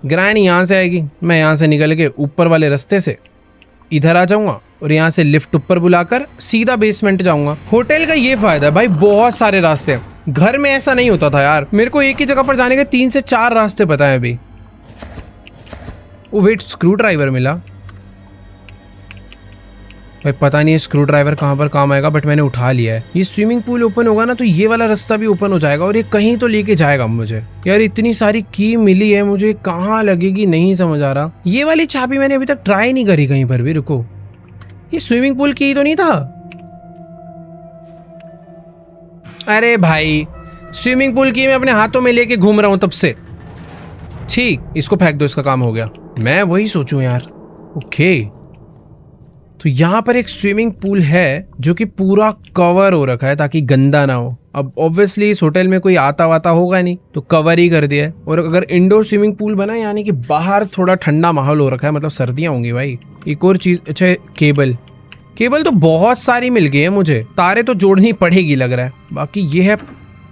ग्रैनी यहाँ से आएगी, मैं यहाँ से निकल के ऊपर वाले रास्ते से इधर आ जाऊंगा और यहाँ से लिफ्ट ऊपर बुलाकर सीधा बेसमेंट जाऊंगा। होटल का ये फायदा है भाई, बहुत सारे रास्ते हैं। घर में ऐसा नहीं होता था यार, मेरे को एक ही जगह पर जाने के 3 से 4 रास्ते पता है अभी। ओ वेट, स्क्रू ड्राइवर मिला भाई, पता नहीं स्क्रू ड्राइवर कहाँ पर काम आएगा, बट मैंने उठा लिया है। ये स्विमिंग पूल ओपन होगा ना तो ये वाला रास्ता भी ओपन हो जाएगा, और ये कहीं तो लेके जाएगा मुझे। यार इतनी सारी की मिली है, मुझे कहाँ लगेगी नहीं समझ आ रहा। ये वाली चाबी मैंने अभी तक ट्राई नहीं करी कहीं पर भी। रुको, ये स्विमिंग पूल की तो नहीं था? अरे भाई, स्विमिंग पूल की मैं अपने हाथों में लेके घूम रहा हूं तब से। ठीक, इसको फेंक दो, इसका काम हो गया। मैं वही सोचूं यार। ओके, तो यहाँ पर एक स्विमिंग पूल है जो कि पूरा कवर हो रखा है ताकि गंदा ना हो। अब ऑब्वियसली इस होटल में कोई आता वाता होगा नहीं, तो कवर ही कर दिया है। और अगर इंडोर स्विमिंग पूल बना, यानी कि बाहर थोड़ा ठंडा माहौल हो रखा है, मतलब सर्दियां होंगी भाई। एक और चीज, अच्छा केबल तो बहुत सारी मिल गई है मुझे, तारे तो जोड़नी पड़ेगी लग रहा है। बाकी ये है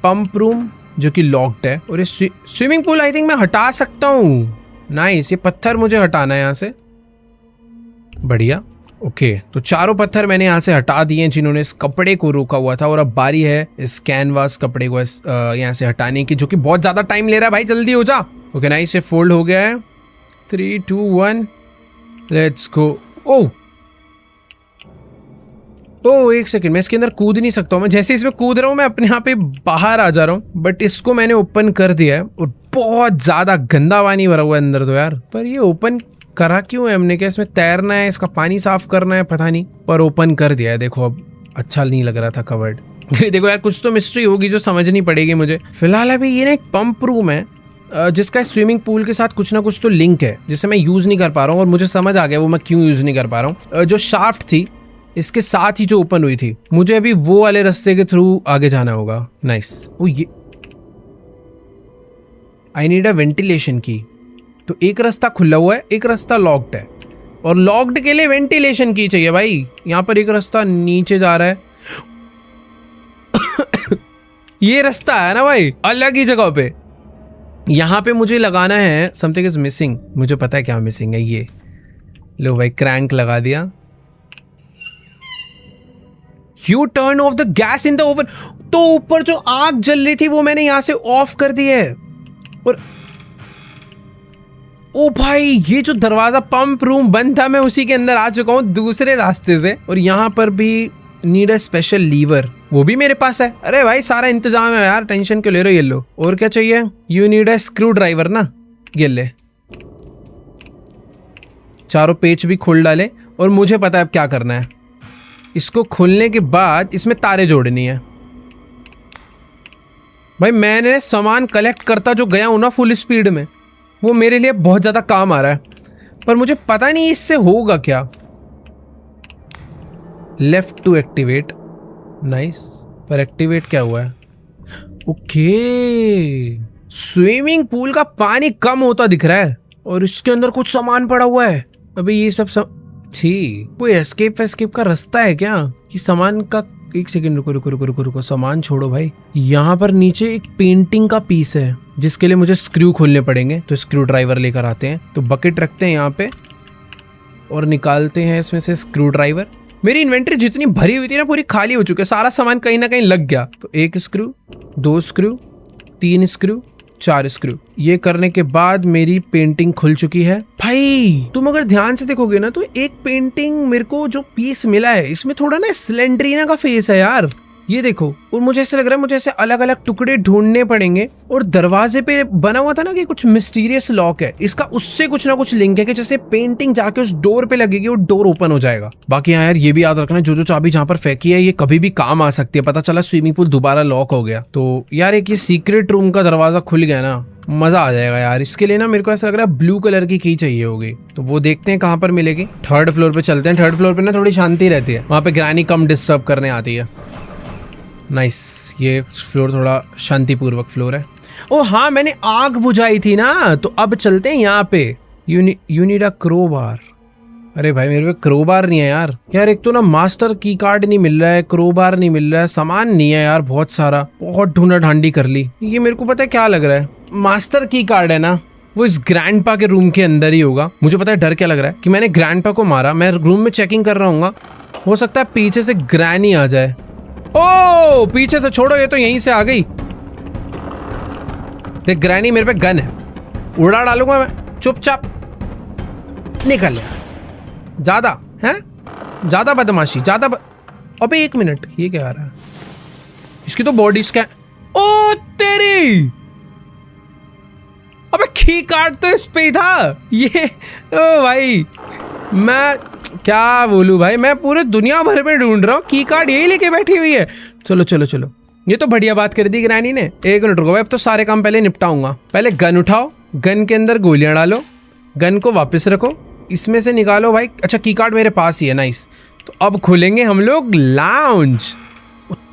पंप रूम जो कि लॉक्ड है, और ये स्विमिंग पूल आई थिंक मैं हटा सकता हूँ। नाइस, ये पत्थर मुझे हटाना है यहाँ से। बढ़िया, ओके, तो चारों पत्थर मैंने यहाँ से हटा दिए जिन्होंने इस कपड़े को रोका हुआ था, और अब बारी है इस कैनवास कपड़े को यहाँ से हटाने की, जो कि बहुत ज्यादा टाइम ले रहा है भाई, जल्दी हो जा। ओके नाइस, ये फोल्ड हो गया है। 3 2 1 लेट्स गो। ओ एक सेकंड, मैं इसके अंदर कूद नहीं सकता हूँ। मैं जैसे इसमें कूद रहा हूँ मैं अपने यहाँ पे बाहर आ जा रहा हूँ, बट इसको मैंने ओपन कर दिया है, और बहुत ज्यादा गंदा पानी भरा हुआ है अंदर तो यार। पर ये ओपन करा क्यों है हमने? क्या इसमें तैरना है, इसका पानी साफ करना है, पता नहीं, पर ओपन कर दिया है। देखो अब अच्छा नहीं लग रहा था कवर्ड। देखो यार, कुछ तो मिस्ट्री होगी जो समझनी पड़ेगी मुझे। फिलहाल अभी ये ना एक पंप रूम है जिसका स्विमिंग पूल के साथ कुछ ना कुछ तो लिंक है, जिसे मैं यूज नहीं कर पा रहा हूँ, और मुझे समझ आ गया वो मैं क्यों यूज नहीं कर पा रहा हूँ। जो शाफ्ट थी इसके साथ ही जो ओपन हुई थी, मुझे अभी वो वाले रास्ते के थ्रू आगे जाना होगा। नाइस, ओ ये आई नीड अ वेंटिलेशन की। तो एक रास्ता खुला हुआ है, एक रास्ता लॉक्ड है, और लॉक्ड के लिए वेंटिलेशन की चाहिए भाई। यहाँ पर एक रास्ता नीचे जा रहा है। ये रास्ता है ना भाई, अलग ही जगह पे। यहाँ पे मुझे लगाना है समथिंग इज मिसिंग। मुझे पता है क्या मिसिंग है। ये लो भाई, क्रैंक लगा दिया। U turn off the gas in the oven. तो ऊपर जो आग जल रही थी वो मैंने यहां से ऑफ कर दी है। और ओ भाई, ये जो दरवाजा पंप रूम बंद था, मैं उसी के अंदर आ चुका हूं दूसरे रास्ते से। और यहाँ पर भी नीड अ स्पेशल लीवर, वो भी मेरे पास है। अरे भाई सारा इंतजाम है यार, टेंशन क्यों ले रहे हो। ये लो, और क्या चाहिए? You need a screw driver ना, ये ले। चारों पेच भी खोल डाले, और मुझे पता है अब क्या करना है। इसको खोलने के बाद इसमें तारे जोड़नी है। भाई मैंने सामान कलेक्ट करता जो गया हूं ना फुल स्पीड में, वो मेरे लिए बहुत ज्यादा काम आ रहा है, पर मुझे पता नहीं इससे होगा क्या। लेफ्ट टू एक्टिवेट, नाइस, पर एक्टिवेट क्या हुआ है? ओके, स्विमिंग पूल का पानी कम होता दिख रहा है, और इसके अंदर कुछ सामान पड़ा हुआ है। अभी ये सब ठीक, कोई एस्केप का रास्ता है क्या? कि सामान का एक सेकंड रुको रुको रुको रुको रुको, सामान छोड़ो भाई। यहाँ पर नीचे एक पेंटिंग का पीस है जिसके लिए मुझे स्क्रू खोलने पड़ेंगे, तो स्क्रू ड्राइवर लेकर आते हैं। तो बकेट रखते हैं यहाँ पे और निकालते हैं इसमें से स्क्रू ड्राइवर। मेरी इन्वेंटरी जितनी भरी हुई थी ना पूरी खाली हो चुकी है, सारा सामान कहीं ना कहीं लग गया। तो 1 स्क्रू, 2 स्क्रू, 3 स्क्रू, 4 स्क्रू। ये करने के बाद मेरी पेंटिंग खुल चुकी है। भाई तुम अगर ध्यान से देखोगे ना तो एक पेंटिंग मेरे को जो पीस मिला है इसमें थोड़ा ना स्लेंडरीना का फेस है यार, ये देखो। और मुझे ऐसा लग रहा है मुझे ऐसे अलग अलग टुकड़े ढूंढने पड़ेंगे। और दरवाजे पे बना हुआ था ना कि कुछ मिस्टीरियस लॉक है, इसका उससे कुछ ना कुछ लिंक है कि जैसे पेंटिंग जाके उस डोर पे लगेगी वो डोर ओपन हो जाएगा। बाकी हाँ यार ये भी याद रखना, जो जो चाबी जहाँ पर फेंकी है ये कभी भी काम आ सकती है। पता चला स्विमिंग पूल दोबारा लॉक हो गया तो यार एक ये सीक्रेट रूम का दरवाजा खुल गया ना, मजा आ जाएगा यार। इसके लिए ना मेरे को ऐसा लग रहा है ब्लू कलर की की चाहिए होगी, तो वो देखते हैं कहाँ पर मिलेगी। 3rd फ्लोर पे चलते हैं। 3rd फ्लोर पे ना थोड़ी शांति रहती है, वहाँ पे ग्रैनी कम डिस्टर्ब करने आती है। नाइस, ये फ्लोर थोड़ा शांतिपूर्वक फ्लोर है। ओ हाँ मैंने आग बुझाई थी ना, तो अब चलते हैं यहाँ पे। You need a crowbar. अरे भाई मेरे पे क्रोबार नहीं है यार। यार एक तो ना मास्टर की कार्ड नहीं मिल रहा है, क्रोबार नहीं मिल रहा है, सामान नहीं है यार बहुत सारा, बहुत ढूंढा ढांडी कर ली। ये मेरे को पता है क्या लग रहा है, मास्टर की कार्ड है ना वो इस ग्रैंडपा के रूम के अंदर ही होगा। मुझे पता है डर क्या लग रहा है कि मैंने ग्रैंडपा को मारा, मैं रूम में चेकिंग कर रहा हूँ, हो सकता है पीछे से ग्रैनी आ जाए। ओ पीछे से छोड़ो, ये तो यहीं से आ गई। देख ग्रैनी मेरे पे गन है, उड़ा डालूंगा मैं, चुपचाप निकल यहाँ से। ज्यादा है, ज्यादा बदमाशी, अबे 1 मिनट, ये क्या आ रहा है? इसकी तो बॉडी स्कैन। ओ तेरी, अबे की कार्ड तो इस पे ही था ये। ओ भाई मैं क्या बोलूं भाई, मैं पूरे दुनिया भर में ढूंढ रहा हूँ, की कार्ड यही लेके बैठी हुई है। चलो चलो चलो, ये तो बढ़िया बात कर दी ग्रैनी ने। 1 मिनट रुको भाई, अब तो सारे काम पहले निपटाऊंगा। पहले गन उठाओ, गन के अंदर गोलियां डालो, गन को वापस रखो, इसमें से निकालो भाई। अच्छा की कार्ड मेरे पास ही है, नाइस। तो अब खोलेंगे हम लोग लाउंज।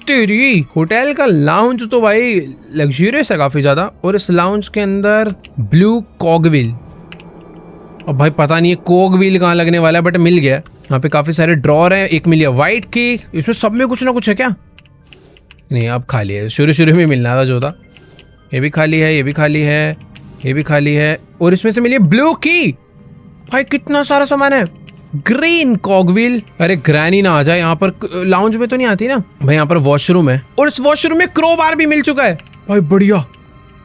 तेरी होटल का लाउंज तो भाई लग्जरियस है काफी ज्यादा। और इस लाउंज के अंदर ब्लू कॉगविल, अब भाई पता नहीं है कॉगविल कहाँ लगने वाला है, बट मिल गया। यहाँ पे काफी सारे ड्रॉर हैं, एक मिल गया व्हाइट की, इसमें सब में कुछ ना कुछ है क्या? नहीं अब खाली है, शुरू में मिलना था जो था। ये भी खाली है, ये भी खाली है, ये भी खाली है, और इसमें से मिली ब्लू की। भाई कितना सारा सामान है। ग्रीन कॉगविल, अरे ग्रैनी ना आ जाए यहाँ पर, लाउंज में तो नहीं आती ना भाई। यहाँ पर वॉशरूम है और इस वॉशरूम में क्रोबार भी मिल चुका है भाई, बढ़िया,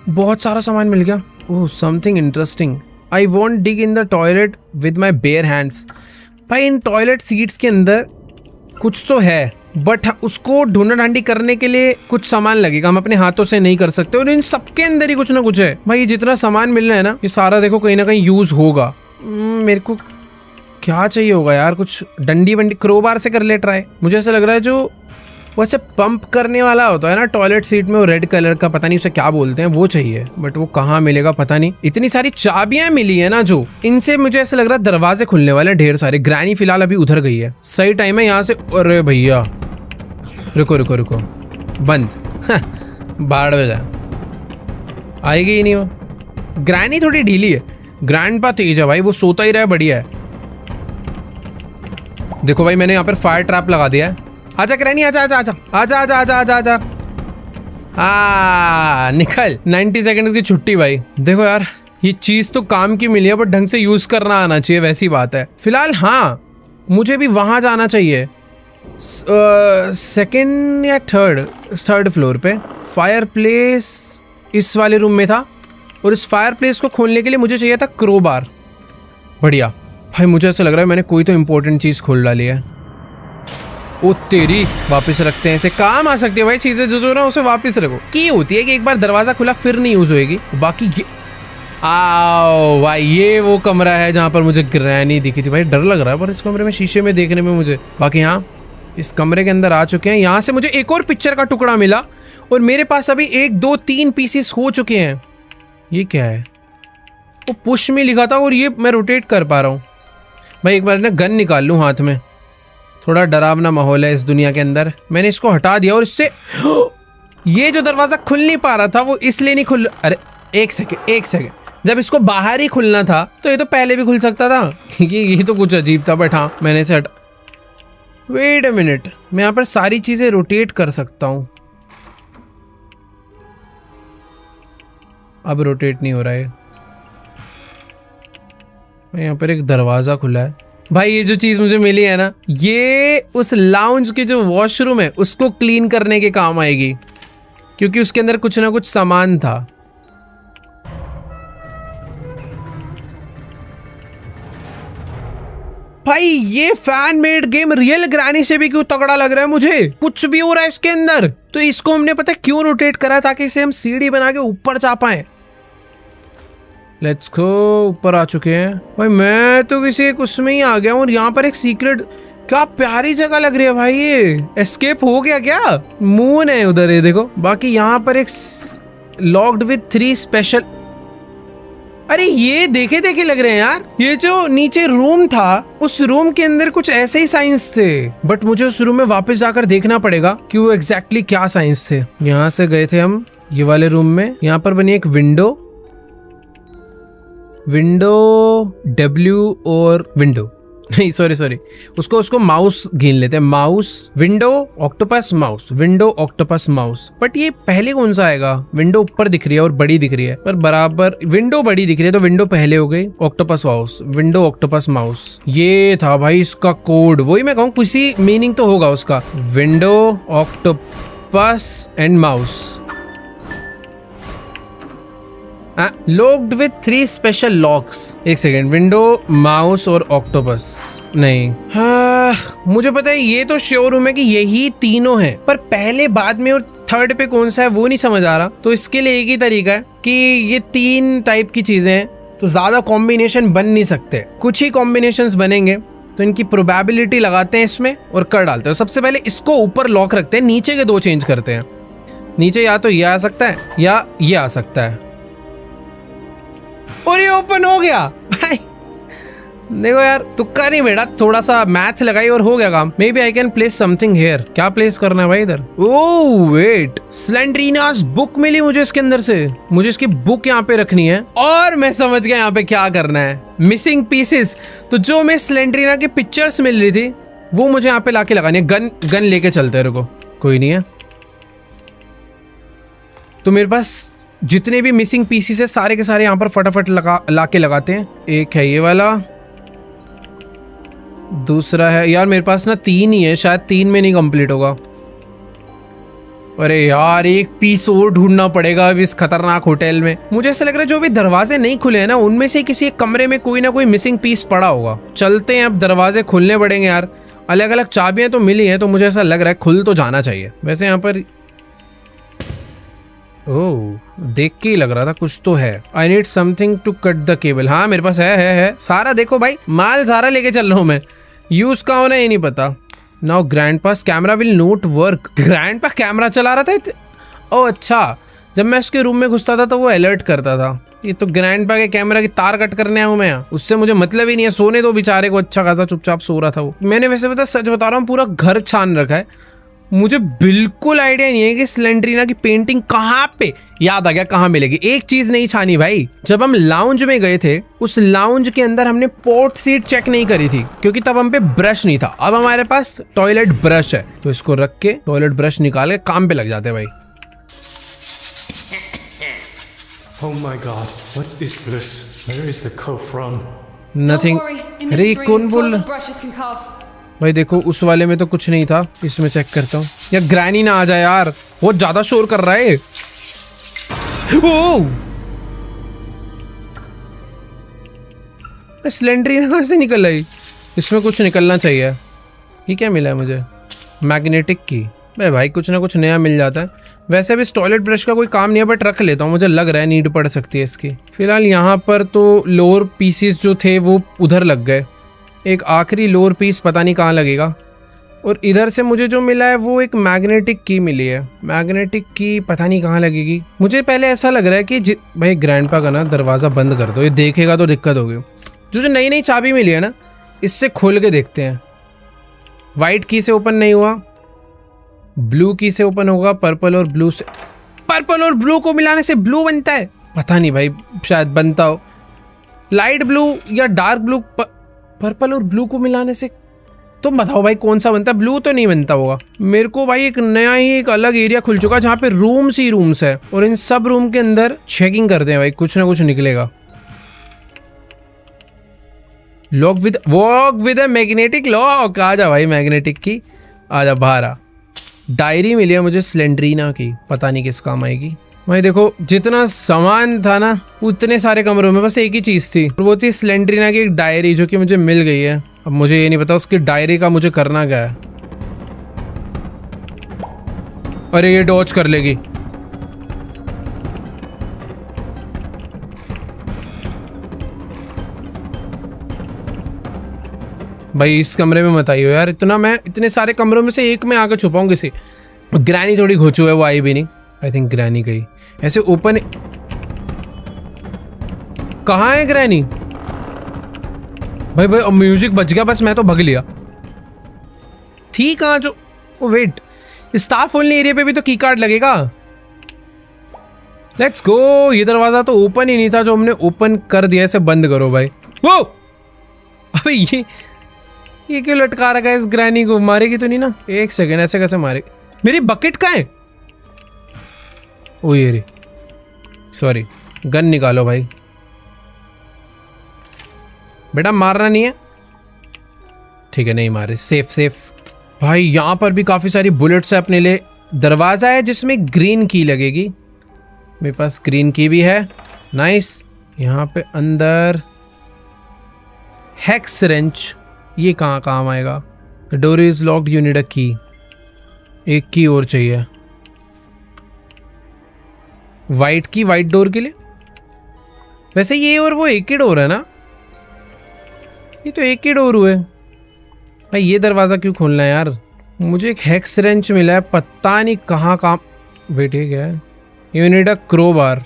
बहुत सारा सामान मिल गया। Oh something interesting. I want dig in the toilet with my bare hands. भाई इन टॉयलेट सीट्स के अंदर कुछ तो है, बट उसको ढूंढा ढांडी करने के लिए कुछ सामान लगेगा, हम अपने हाथों से नहीं कर सकते। और इन सबके अंदर ही कुछ ना कुछ है भाई। ये जितना सामान मिल रहा है ना, ये सारा देखो कहीं ना कहीं यूज होगा। मेरे को क्या चाहिए होगा यार, कुछ डंडी वंडी, क्रोबार से कर ले ट्राई। मुझे ऐसा लग रहा है जो वैसे पंप करने वाला होता है ना टॉयलेट सीट में, वो रेड कलर का, पता नहीं उसे क्या बोलते हैं, वो चाहिए, बट वो कहाँ मिलेगा पता नहीं। इतनी सारी चाबियां मिली है ना जो, इनसे मुझे ऐसा लग रहा है दरवाजे खुलने वाले ढेर सारे। ग्रैनी फिलहाल अभी उधर गई है, सही टाइम है यहाँ से। अरे भैया रुको रुको रुको, बंद बाढ़ में जाए, आएगी ही नहीं वो। ग्रैनी थोड़ी ढीली है, ग्रैंडपा तेज है भाई, वो सोता ही रहा है, बढ़िया है। देखो भाई मैंने यहाँ पर फायर ट्रैप लगा दिया है। आजा ग्रैनी, आजा आजा आजा आजा आजा आजा आजा आजा, निकल। 90 सेकंड की छुट्टी भाई। देखो यार ये चीज तो काम की मिली है, बट ढंग से यूज करना आना चाहिए, वैसी बात है। फिलहाल हाँ मुझे भी वहां जाना चाहिए, 2nd या 3rd फ्लोर पे। फायर प्लेस इस वाले रूम में था, और इस फायर प्लेस को खोलने के लिए मुझे चाहिए था क्रोबार। बढ़िया भाई, मुझे ऐसा लग रहा है मैंने कोई तो इम्पोर्टेंट चीज खोल डाली है। ओ तेरी, वापस रखते हैं, इसे काम आ सकती है भाई चीजें जो ना, उसे वापस रखो। की होती है कि एक बार दरवाजा खुला फिर नहीं यूज होएगी। बाकी ये आओ भाई, ये वो कमरा है जहाँ पर मुझे ग्रैनी दिखी थी। भाई डर लग रहा है पर इस कमरे में, शीशे में देखने में मुझे। बाकी हाँ इस कमरे के अंदर आ चुके हैं। यहाँ से मुझे एक और पिक्चर का टुकड़ा मिला, और मेरे पास अभी 1 2 3 पीसेस हो चुके हैं। ये क्या है? वो पुश में लिखा था, और ये मैं रोटेट कर पा रहा हूँ। भाई एक बार ना गन निकाल लूँ हाथ में, थोड़ा डरावना माहौल है इस दुनिया के अंदर। मैंने इसको हटा दिया, और इससे ये जो दरवाजा खुल नहीं पा रहा था वो इसलिए नहीं खुल। अरे एक सेकेंड, जब इसको बाहर ही खुलना था तो ये तो पहले भी खुल सकता था। ये तो कुछ अजीब था, बट हाँ मैंने इसे हटा। वेट अ मिनट, मैं यहाँ पर सारी चीजें रोटेट कर सकता हूँ। अब रोटेट नहीं हो रहा है। यहाँ पर एक दरवाजा खुला है। भाई ये जो चीज मुझे मिली है ना, ये उस लाउंज के जो वॉशरूम है उसको क्लीन करने के काम आएगी, क्योंकि उसके अंदर कुछ ना कुछ सामान था। भाई ये fan made game real granny से भी क्यों तगड़ा लग रहा है मुझे। कुछ भी हो रहा है इसके अंदर। तो इसको हमने पता है क्यों रोटेट करा है, ताकि इसे हम सीढ़ी बना के ऊपर जा पाए। लेट्स गो, ऊपर आ चुके हैं। भाई मैं तो किसी एक उसमें ही आ गया हूँ, और यहाँ पर एक सीक्रेट, क्या प्यारी जगह लग रही है भाई। ये एस्केप हो गया क्या? मून है उधर, ये देखो। बाकी यहाँ पर एक लॉक्ड विद 3 स्पेशल, अरे ये देखे देखे लग रहे हैं यार। ये जो नीचे रूम था, उस रूम के अंदर कुछ ऐसे ही साइंस थे, बट मुझे उस रूम में वापस जाकर देखना पड़ेगा कि वो एग्जैक्टली क्या साइंस थे। यहाँ से गए थे हम ये वाले रूम में। यहाँ पर बनी एक विंडो W और विंडो नहीं, सॉरी उसको माउस गिन लेते हैं। Mouse, window, octopus, mouse, window, octopus, mouse. But ये पहले कौन सा आएगा? विंडो ऊपर दिख रही है और बड़ी दिख रही है, पर बराबर विंडो बड़ी दिख रही है, तो विंडो पहले हो गई। Octopus mouse, window, octopus, mouse. ये था भाई इसका कोड। वही मैं कहूँ, किसी मीनिंग तो होगा उसका। Window, octopus and mouse. Locked with 3 special locks. एक सेकेंड, विंडो, माउस और ऑक्टोपस नहीं। मुझे पता है, ये तो श्योर हूं मैं कि यही तीनों हैं, पर पहले, बाद में और थर्ड पे कौन सा है वो नहीं समझ आ रहा। तो इसके लिए एक ही तरीका है कि ये 3 टाइप की चीजें हैं, तो ज्यादा कॉम्बिनेशन बन नहीं सकते। कुछ ही कॉम्बिनेशंस बनेंगे, तो इनकी प्रोबेबिलिटी लगाते हैं इसमें और कर डालते हैं। सबसे पहले इसको ऊपर लॉक रखते हैं, नीचे के 2 चेंज करते हैं। नीचे या तो ये आ सकता है या ये आ सकता है, और ये ओपन हो गया। भाई देखो यार, तुक्का नहीं बेटा, थोड़ा सा मैथ लगाई और हो गया काम। Maybe I can place something here. क्या प्लेस करना है भाई इधर? ओह वेट, स्लेंड्रीनास बुक मिली मुझे इसके अंदर से। मुझे इसकी बुक यहाँ पे रखनी है, और मैं समझ गया यहाँ पे क्या करना है। Missing pieces. तो जो मैं स्लेंड्रीना की पिक्चर्स मिल रही थी, वो मुझे यहाँ पे लाके लगानी है। गन लेके चलते हैं। रुको, कोई नहीं है तो मेरे पास जितने भी मिसिंग पीसेस है सारे के सारे यहाँ पर फटाफट लाके लगाते हैं। एक है ये वाला, दूसरा है, यार मेरे पास ना 3 ही है, शायद 3 में नहीं कंप्लीट होगा। अरे यार, एक पीस और ढूंढना पड़ेगा अब इस खतरनाक होटल में। मुझे ऐसा लग रहा है जो भी दरवाजे नहीं खुले हैं ना, उनमें से किसी एक कमरे में कोई ना कोई मिसिंग पीस पड़ा होगा। चलते हैं, अब दरवाजे खुलने पड़ेंगे यार। अलग अलग चाबियां तो मिली हैं, तो मुझे ऐसा लग रहा है खुल तो जाना चाहिए। वैसे यहाँ पर ओह, देख के ही लग रहा था कुछ तो है। I need something to cut the cable. हाँ मेरे पास है सारा। देखो भाई, माल सारा लेके चल रहा हूँ मैं। यूज का होना ये नहीं पता। Now ग्रैंडपास camera will note work. Grandpa camera चला रहा था। ओह अच्छा, जब मैं उसके रूम में घुसता था तो वो अलर्ट करता था। ये तो ग्रैंडपा के कैमरा की तार कट करने आया हूँ मैं यहाँ। उससे मुझे मतलब ही नहीं है। सोने दो बेचारे को, अच्छा खासा चुपचाप सो रहा था वो। मैंने वैसे पता, सच बता रहा हूँ, पूरा घर छान रखा है। मुझे बिल्कुल आइडिया नहीं है कि स्लेंड्रीना की पेंटिंग कहाँ पे, याद आ गया कहाँ मिलेगी। एक चीज नहीं छानी भाई, जब हम लाउंज में गए थे, उस लाउंज के अंदर हमने पोर्ट सीट चेक नहीं करी थी, क्योंकि तब हम पे ब्रश नहीं था। अब हमारे पास टॉयलेट ब्रश है, तो इसको रख के टॉयलेट ब्रश निकाल के काम पे लग जाते हैं भाई। Oh my God, what is this? Where is the cough from? Nothing. Don't worry, in अरे this ये stream, कौन बोल? toilet brushes can cough. भाई देखो, उस वाले में तो कुछ नहीं था, इसमें चेक करता हूँ। या ग्रैनी ना आ जाए यार, बहुत ज्यादा शोर कर रहा है। ओह, स्लेंड्रीना कहाँ से निकल आई? इसमें कुछ निकलना चाहिए। ये क्या मिला है मुझे? मैग्नेटिक की। भाई कुछ ना कुछ नया मिल जाता है। वैसे भी इस टॉयलेट ब्रश का कोई काम नहीं है, बट रख लेता हूँ, मुझे लग रहा है नीड पड़ सकती है इसकी। फिलहाल यहाँ पर तो लोअर पीसीस जो थे वो उधर लग गए। एक आखिरी लोअर पीस पता नहीं कहाँ लगेगा। और इधर से मुझे जो मिला है वो एक मैग्नेटिक की मिली है। मैग्नेटिक की पता नहीं कहाँ लगेगी। मुझे पहले ऐसा लग रहा है कि भाई ग्रैंडपा का ना दरवाज़ा बंद कर दो, ये देखेगा तो दिक्कत होगी। जो नई नई चाबी मिली है ना, इससे खोल के देखते हैं। वाइट की से ओपन नहीं हुआ, ब्लू की से ओपन होगा, पर्पल और ब्लू से। पर्पल और ब्लू को मिलाने से ब्लू बनता है? पता नहीं भाई, शायद बनता हो। लाइट ब्लू या डार्क ब्लू, पर्पल और ब्लू को मिलाने से तुम बताओ भाई कौन सा बनता है? ब्लू तो नहीं बनता होगा। मेरे को भाई एक नया ही एक अलग एरिया खुल चुका है जहाँ पे रूम्स ही रूम्स है और इन सब रूम के अंदर चेकिंग करते हैं भाई, कुछ ना कुछ निकलेगा। Lock with a magnetic lock. आजा भाई मैग्नेटिक की, आजा बाहर आ। डायरी मिली है मुझे स्लेंड्रीना की, पता नहीं किस काम आएगी। भाई देखो जितना सामान था ना उतने सारे कमरों में बस एक ही चीज थी, वो थी स्लेंड्रीना की एक डायरी जो कि मुझे मिल गई है। अब मुझे ये नहीं पता उसकी डायरी का मुझे करना क्या है। अरे ये डॉच कर लेगी। भाई इस कमरे में मत आइयो यार, मैं इतने सारे कमरों में से एक में आकर छुपाऊं किसी। ग्रैनी थोड़ी घोचू है, वो आई भी नहीं। आई थिंक ग्रैनी गई। ऐसे ओपन कहाँ है ग्रैनी? भाई भाई म्यूजिक बज गया, बस मैं तो भग लिया। थी कहाँ जो? Oh wait, staff only area पे भी तो की कार्ड लगेगा। Let's go. ये दरवाजा तो ओपन ही नहीं था जो हमने ओपन कर दिया। इसे बंद करो भाई। वो अबे ये क्यों लटका रखा है इस ग्रैनी को? मारेगी तो नहीं ना? एक सेकेंड, ऐसे कैसे मारे? मेरी बकेट कहाँ है? ओ ये रे, सॉरी। गन निकालो भाई। बेटा मारना नहीं है, ठीक है नहीं मारे। Safe safe. भाई यहाँ पर भी काफी सारी बुलेट्स है अपने लिए। दरवाजा है जिसमें ग्रीन की लगेगी, मेरे पास ग्रीन की भी है। नाइस। यहाँ पे अंदर हेक्स रेंच, ये कहाँ काम आएगा? The door is locked, you need अ की। एक की और चाहिए, वाइट की, वाइट डोर के लिए। वैसे ये और वो एक ही डोर है ना? ये तो एक ही डोर हुए भाई। ये दरवाजा क्यों खोलना है यार? मुझे एक हेक्स रेंच मिला है, पता नहीं कहाँ काम। वेट ये क्या है? You need a crowbar.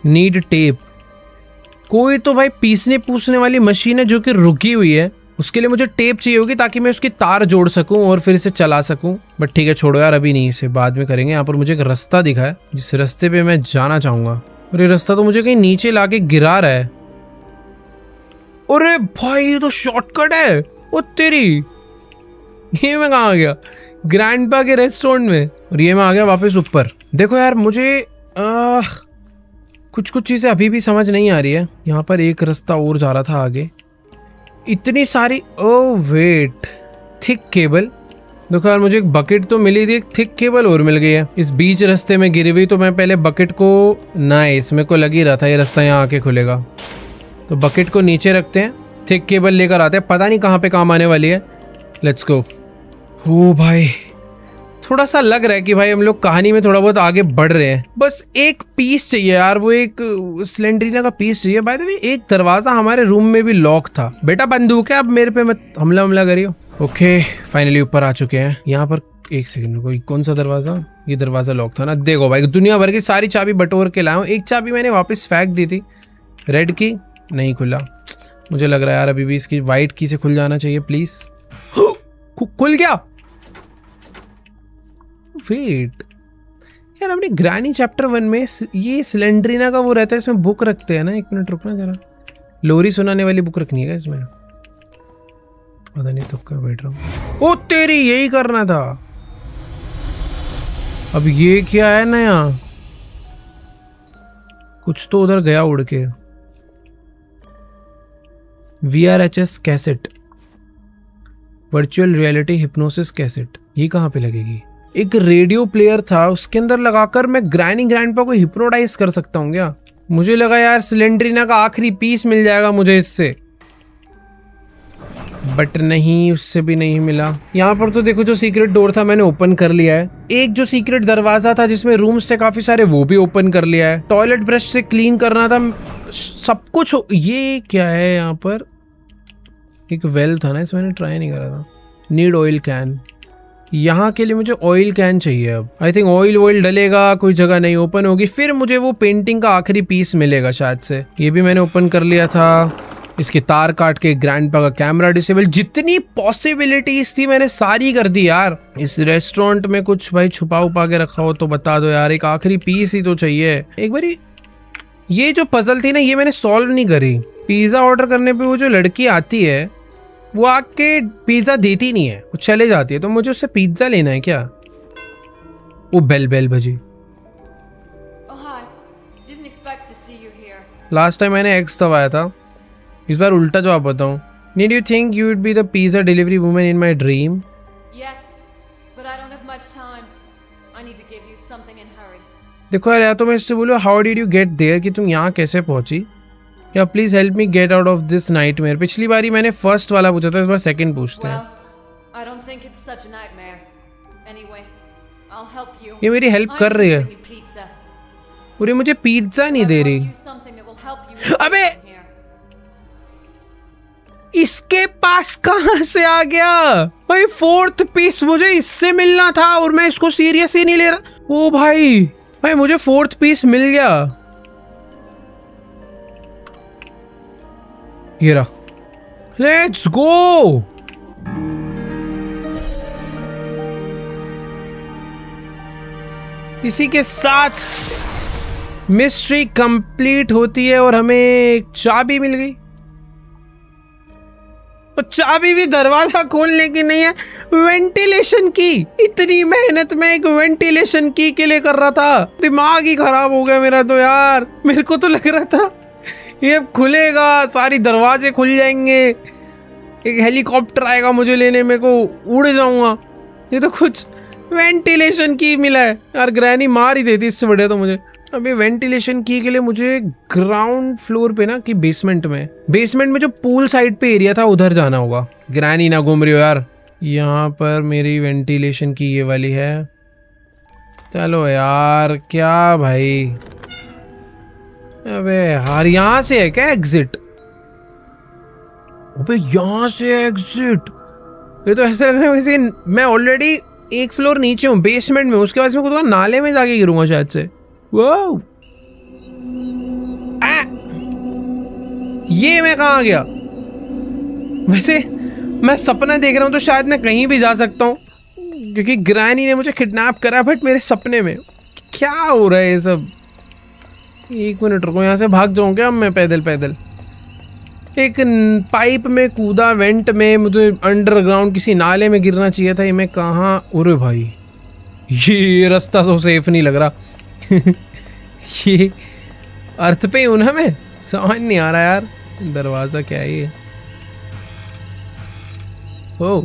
Need tape. कोई तो भाई पीसने पूसने वाली मशीन है जो कि रुकी हुई है, उसके लिए मुझे टेप चाहिए होगी ताकि मैं उसकी तार जोड़ सकूं और फिर इसे चला सकूं। बट ठीक है छोड़ो यार, अभी नहीं, इसे बाद में करेंगे। यहाँ पर मुझे एक रास्ता दिखा है जिस रास्ते पे मैं जाना चाहूंगा, और ये रास्ता तो मुझे कहीं नीचे लाके गिरा रहा है। अरे भाई ये तो शॉर्टकट है। ओ तेरी, ये मैं कहाँ आ गया? ग्रैंडपा के रेस्टोरेंट में। और ये मैं आ गया वापस ऊपर। देखो यार मुझे कुछ चीजें अभी भी समझ नहीं आ रही है। यहाँ पर एक रास्ता और जा रहा था आगे, इतनी सारी। Oh wait, thick cable. देखो यार मुझे एक बकेट तो मिली थी, एक थिक केबल और मिल गई है इस बीच रास्ते में गिरी हुई। तो मैं पहले बकेट को, नाइस, मेरे को लग ही रहा था ये रास्ता यहाँ आके खुलेगा। तो बकेट को नीचे रखते हैं, थिक केबल लेकर आते हैं, पता नहीं कहाँ पे काम आने वाली है। Let's go. ओ भाई थोड़ा सा लग रहा है कि भाई हम लोग कहानी में थोड़ा बहुत आगे बढ़ रहे हैं। बस एक पीस चाहिए यार, वो एक स्लेंड्रीना का पीस चाहिए। बाय द वे एक दरवाजा हमारे रूम में भी लॉक था। बेटा बंदूक है, अब मेरे पे मत हमला करियो। ओके फाइनली ऊपर आ चुके हैं। यहाँ पर एक सेकंड रुको, कौन सा दरवाजा? ये दरवाजा लॉक था ना। देखो भाई दुनिया भर की सारी चाबी बटोर के लाया हूँ। एक चाबी मैंने वापस फेंक दी थी, रेड की, नहीं खुला। मुझे लग रहा है यार अभी भी इसकी व्हाइट की से खुल जाना चाहिए प्लीज। खुल गया। वेट यार, हमने ग्रैनी चैप्टर 1 में ये स्लेंड्रीना का वो रहता है, इसमें बुक रखते हैं ना। एक मिनट रुकना जरा, लोरी सुनाने वाली बुक रखनी है इसमें। पता नहीं तो क्या बैठ रहा हूँ। ओ तेरी, यही करना था। अब ये क्या है नया? कुछ तो उधर गया उड़ के। VRHS cassette, virtual reality hypnosis cassette. ये कहाँ पे लगेगी? एक रेडियो प्लेयर था, उसके अंदर लगाकर मैं ग्रैंडपा को हिप्नोटाइज कर सकता हूँ क्या? मुझे लगा यार स्लेंड्रीना का आखिरी पीस मिल जाएगा मुझे इससे, बट नहीं, उससे भी नहीं मिला। यहाँ पर तो देखो जो सीक्रेट डोर था मैंने ओपन कर लिया है। एक जो सीक्रेट दरवाजा था जिसमें रूम्स थे काफी सारे, वो भी ओपन कर लिया है। टॉयलेट ब्रश से क्लीन करना था, सब कुछ। ये क्या है यहाँ पर? एक वेल था ना, इसमें मैंने ट्राई नहीं करा था। नीड ऑयल कैन, यहाँ के लिए मुझे ऑयल कैन चाहिए। अब आई थिंक ऑयल डलेगा, कोई जगह नहीं ओपन होगी, फिर मुझे वो पेंटिंग का आखिरी पीस मिलेगा शायद से। ये भी मैंने ओपन कर लिया था। इसके तार काट के ग्रैंडपा का कैमरा डिसेबल। जितनी पॉसिबिलिटीज थी मैंने सारी कर दी यार। इस रेस्टोरेंट में कुछ भाई छुपा उपा के रखा हो तो बता दो यार, एक आखिरी पीस ही तो चाहिए। एक बारी ये जो पजल थी ना, ये मैंने सॉल्व नहीं करी। पिज्ज़ा ऑर्डर करने पे वो जो लड़की आती है वो आके पिज्ज़ा देती नहीं है, वो चले जाती है। तो मुझे उससे पिज्ज़ा लेना है क्या? वो बेल बेल बजी। Oh, hi. Didn't expect to see you here. Last time मैंने एक्स दबाया था, इस बार उल्टा जवाब बताऊं। Did you think you would be the pizza delivery woman in my dream? Yes, but I don't have much time. I need to give you something in hurry. देखो यार, या तो मैं इससे बोलूँ how did you get there, कि तुम यहाँ कैसे पहुंची, या please help me get out of this nightmare. पिछली बारी मैंने फर्स्ट वाला पूछा था, इस बार सेकंड पूछते हैं। Well, I don't think it's such a nightmare. Anyway, I'll help you. ये मेरी हेल्प I कर can रही है, bring you pizza. पूरी मुझे पिज्जा नहीं I दे brought रही। you something that will help you escape अबे! from here. इसके पास कहां से आ गया भाई? फोर्थ पीस मुझे इससे मिलना था और मैं इसको सीरियस ही नहीं ले रहा। ओ भाई भाई, मुझे फोर्थ पीस मिल गया। ये रहा, लेट्स गो। इसी के साथ मिस्ट्री कंप्लीट होती है और हमें एक चाबी मिल गई। और चाबी भी दरवाजा खोलने की नहीं है, वेंटिलेशन की। इतनी मेहनत में एक वेंटिलेशन की के लिए कर रहा था, दिमाग ही खराब हो गया मेरा तो यार। मेरे को तो लग रहा था ये खुलेगा, सारी दरवाजे खुल जाएंगे, एक हेलीकॉप्टर आएगा मुझे लेने, मेरे को उड़ जाऊंगा। ये तो कुछ वेंटिलेशन की मिला है यार। ग्रैनी मार ही देती इससे बढ़िया तो मुझे। अभी वेंटिलेशन की के लिए मुझे ग्राउंड फ्लोर पे ना कि बेसमेंट में जो पूल साइड पे एरिया था उधर जाना होगा। ग्रैनी ना घूम रही हो यार। यहाँ पर मेरी वेंटिलेशन की ये वाली है। चलो यार, क्या भाई, अबे यार यहाँ से है क्या एग्जिट? अबे यहाँ से एग्जिट? ये तो ऐसा लग रहा है वैसे मैं ऑलरेडी एक फ्लोर नीचे हूँ, बेसमेंट में, उसके बाद मैं खुद नाले में जाके गिरूंगा शायद से। वो ये मैं कहाँ गया? वैसे मैं सपना देख रहा हूँ तो शायद मैं कहीं भी जा सकता हूँ, क्योंकि ग्रैनी ने मुझे किडनैप करा, बट मेरे सपने में। क्या हो रहा है ये सब? एक मिनट रुको, यहाँ से भाग जाऊँ क्या मैं पैदल? एक पाइप में कूदा, वेंट में, मुझे अंडरग्राउंड किसी नाले में गिरना चाहिए था। ये मैं कहाँ? अरे भाई, ये रास्ता तो सेफ नहीं लग रहा। ये अर्थ पे हूं ना मैं, समझ नहीं आ रहा यार। दरवाजा क्या है ये? Oh,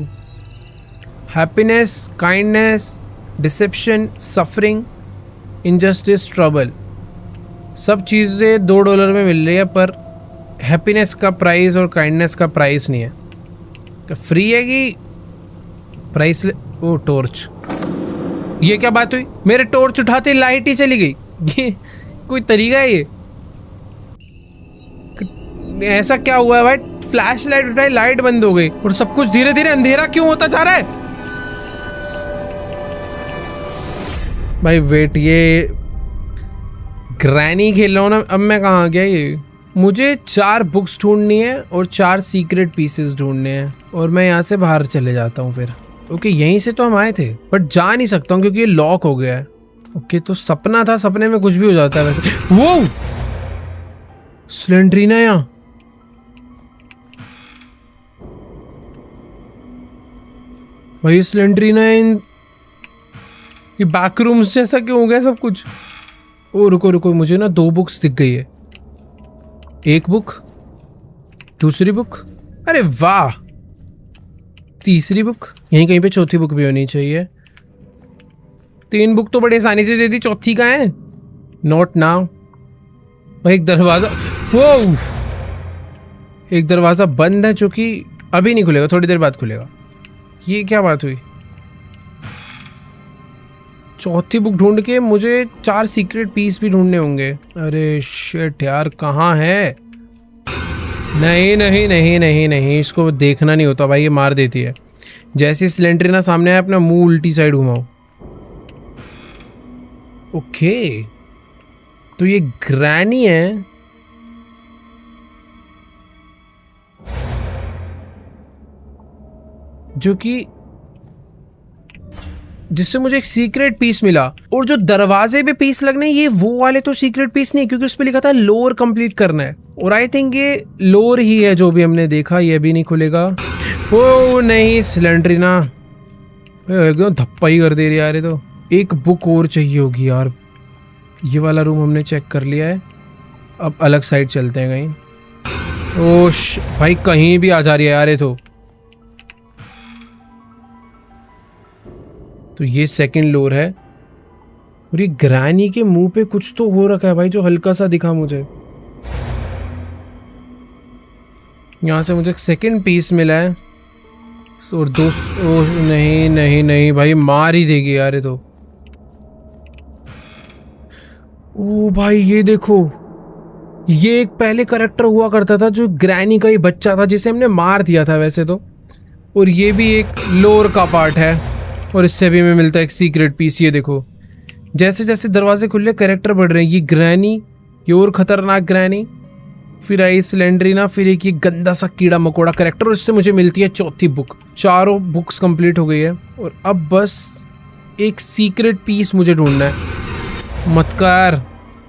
happiness, kindness, deception, suffering, injustice, trouble, सब चीज़ें $2 में मिल रही है, पर हैप्पीनेस का प्राइस और काइंडनेस का प्राइस नहीं है। फ्री है कि प्राइस? ओ, टॉर्च। ये क्या बात हुई? मेरे टॉर्च उठाते लाइट ही चली गई। ये कोई तरीका है? ये ऐसा क्या हुआ है भाई? फ्लैश लाइट उठाई, लाइट बंद हो गई, और सब कुछ धीरे धीरे अंधेरा क्यों होता जा रहा है? भाई वेट, ये ग्रैनी खेल रहा हूँ ना। अब मैं कहाँ आ गया? ये मुझे 4 बुक्स ढूंढनी है और 4 सीक्रेट पीसेस ढूंढने हैं, और मैं यहाँ से बाहर चले जाता हूँ फिर। ओके, यहीं से तो हम आए थे, बट जा नहीं सकता हूँ क्योंकि ये लॉक हो गया है। ओके, तो सपना था, सपने में कुछ भी हो जाता है वैसे। वो स्लेंड्रीना यहाँ, भाई स्लेंड्रीना इन ये बैकरूम्स जैसा क्यों हो गया सब कुछ? ओ रुको, मुझे ना 2 बुक्स दिख गई है। एक बुक, दूसरी बुक, अरे वाह, तीसरी बुक, यहीं कहीं पे चौथी बुक भी होनी चाहिए। 3 बुक तो बड़े आसानी से दे दी, चौथी कहाँ है? Not now. भाई एक दरवाजा, वो एक दरवाजा बंद है जो कि अभी नहीं खुलेगा, थोड़ी देर बाद खुलेगा। ये क्या बात हुई? चौथी बुक ढूंढ के मुझे 4 सीक्रेट पीस भी ढूंढने होंगे। अरे शिट यार, कहाँ है? नहीं, इसको देखना नहीं होता भाई, ये मार देती है। जैसे स्लेंड्रीना सामने आया, अपना मुंह उल्टी साइड घुमाओ। ओके, तो ये ग्रैनी है। जो कि जिससे मुझे एक सीक्रेट पीस मिला, और जो दरवाजे पे पीस लगने, ये वो वाले तो सीक्रेट पीस नहीं, क्योंकि उस पे लिखा था लोअर कंप्लीट करना है। और आई थिंक ये लोअर ही है जो भी हमने देखा, ये भी नहीं खुलेगा। ओ नहीं, सिलेंड्रीना एकदम धप्पा ही कर दे रही है यार। ये तो एक बुक और चाहिए होगी यार। ये वाला रूम हमने चेक कर लिया है, अब अलग साइड चलते हैं कहीं। ओश भाई कहीं भी आ जा रही है यार ये तो ये सेकंड लोअर है। और ये ग्रैनी के मुंह पे कुछ तो हो रखा है भाई, जो हल्का सा दिखा मुझे। यहाँ से मुझे सेकंड पीस मिला है। और दोस्त ओ नहीं नहीं नहीं भाई, मार ही देगी यार ये तो। ओ भाई ये देखो, ये एक पहले करेक्टर हुआ करता था जो ग्रैनी का ही बच्चा था, जिसे हमने मार दिया था वैसे तो। और ये भी एक लोअर का पार्ट है। और इससे भी हमें मिलता है एक सीक्रेट पीस। ये देखो, जैसे जैसे दरवाजे खुले कैरेक्टर बढ़ रहे हैं। ये ग्रैनी, ये और खतरनाक ग्रैनी, फिर आई सिलेंड्रीना, फिर एक ये गंदा सा कीड़ा मकोड़ा कैरेक्टर। और इससे मुझे मिलती है चौथी बुक। चारों बुक्स कंप्लीट हो गई है और अब बस एक सीक्रेट पीस मुझे ढूंढना है। मत कर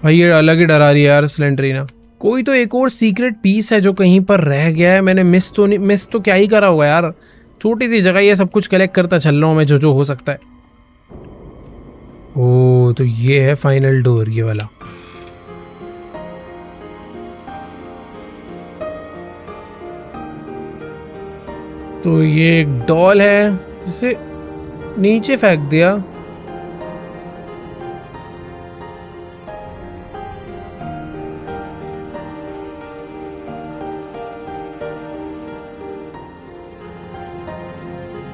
भाई, ये अलग ही डरा रही है यार सिलेंड्रीना। कोई तो एक और सीक्रेट पीस है जो कहीं पर रह गया है। मैंने मिस तो क्या ही करा होगा यार। छोटी सी जगह, ये सब कुछ कलेक्ट करता चल रहा हूँ मैं, जो हो सकता है। ओ तो ये है फाइनल डोर, ये वाला। तो ये एक डॉल है जिसे नीचे फेंक दिया।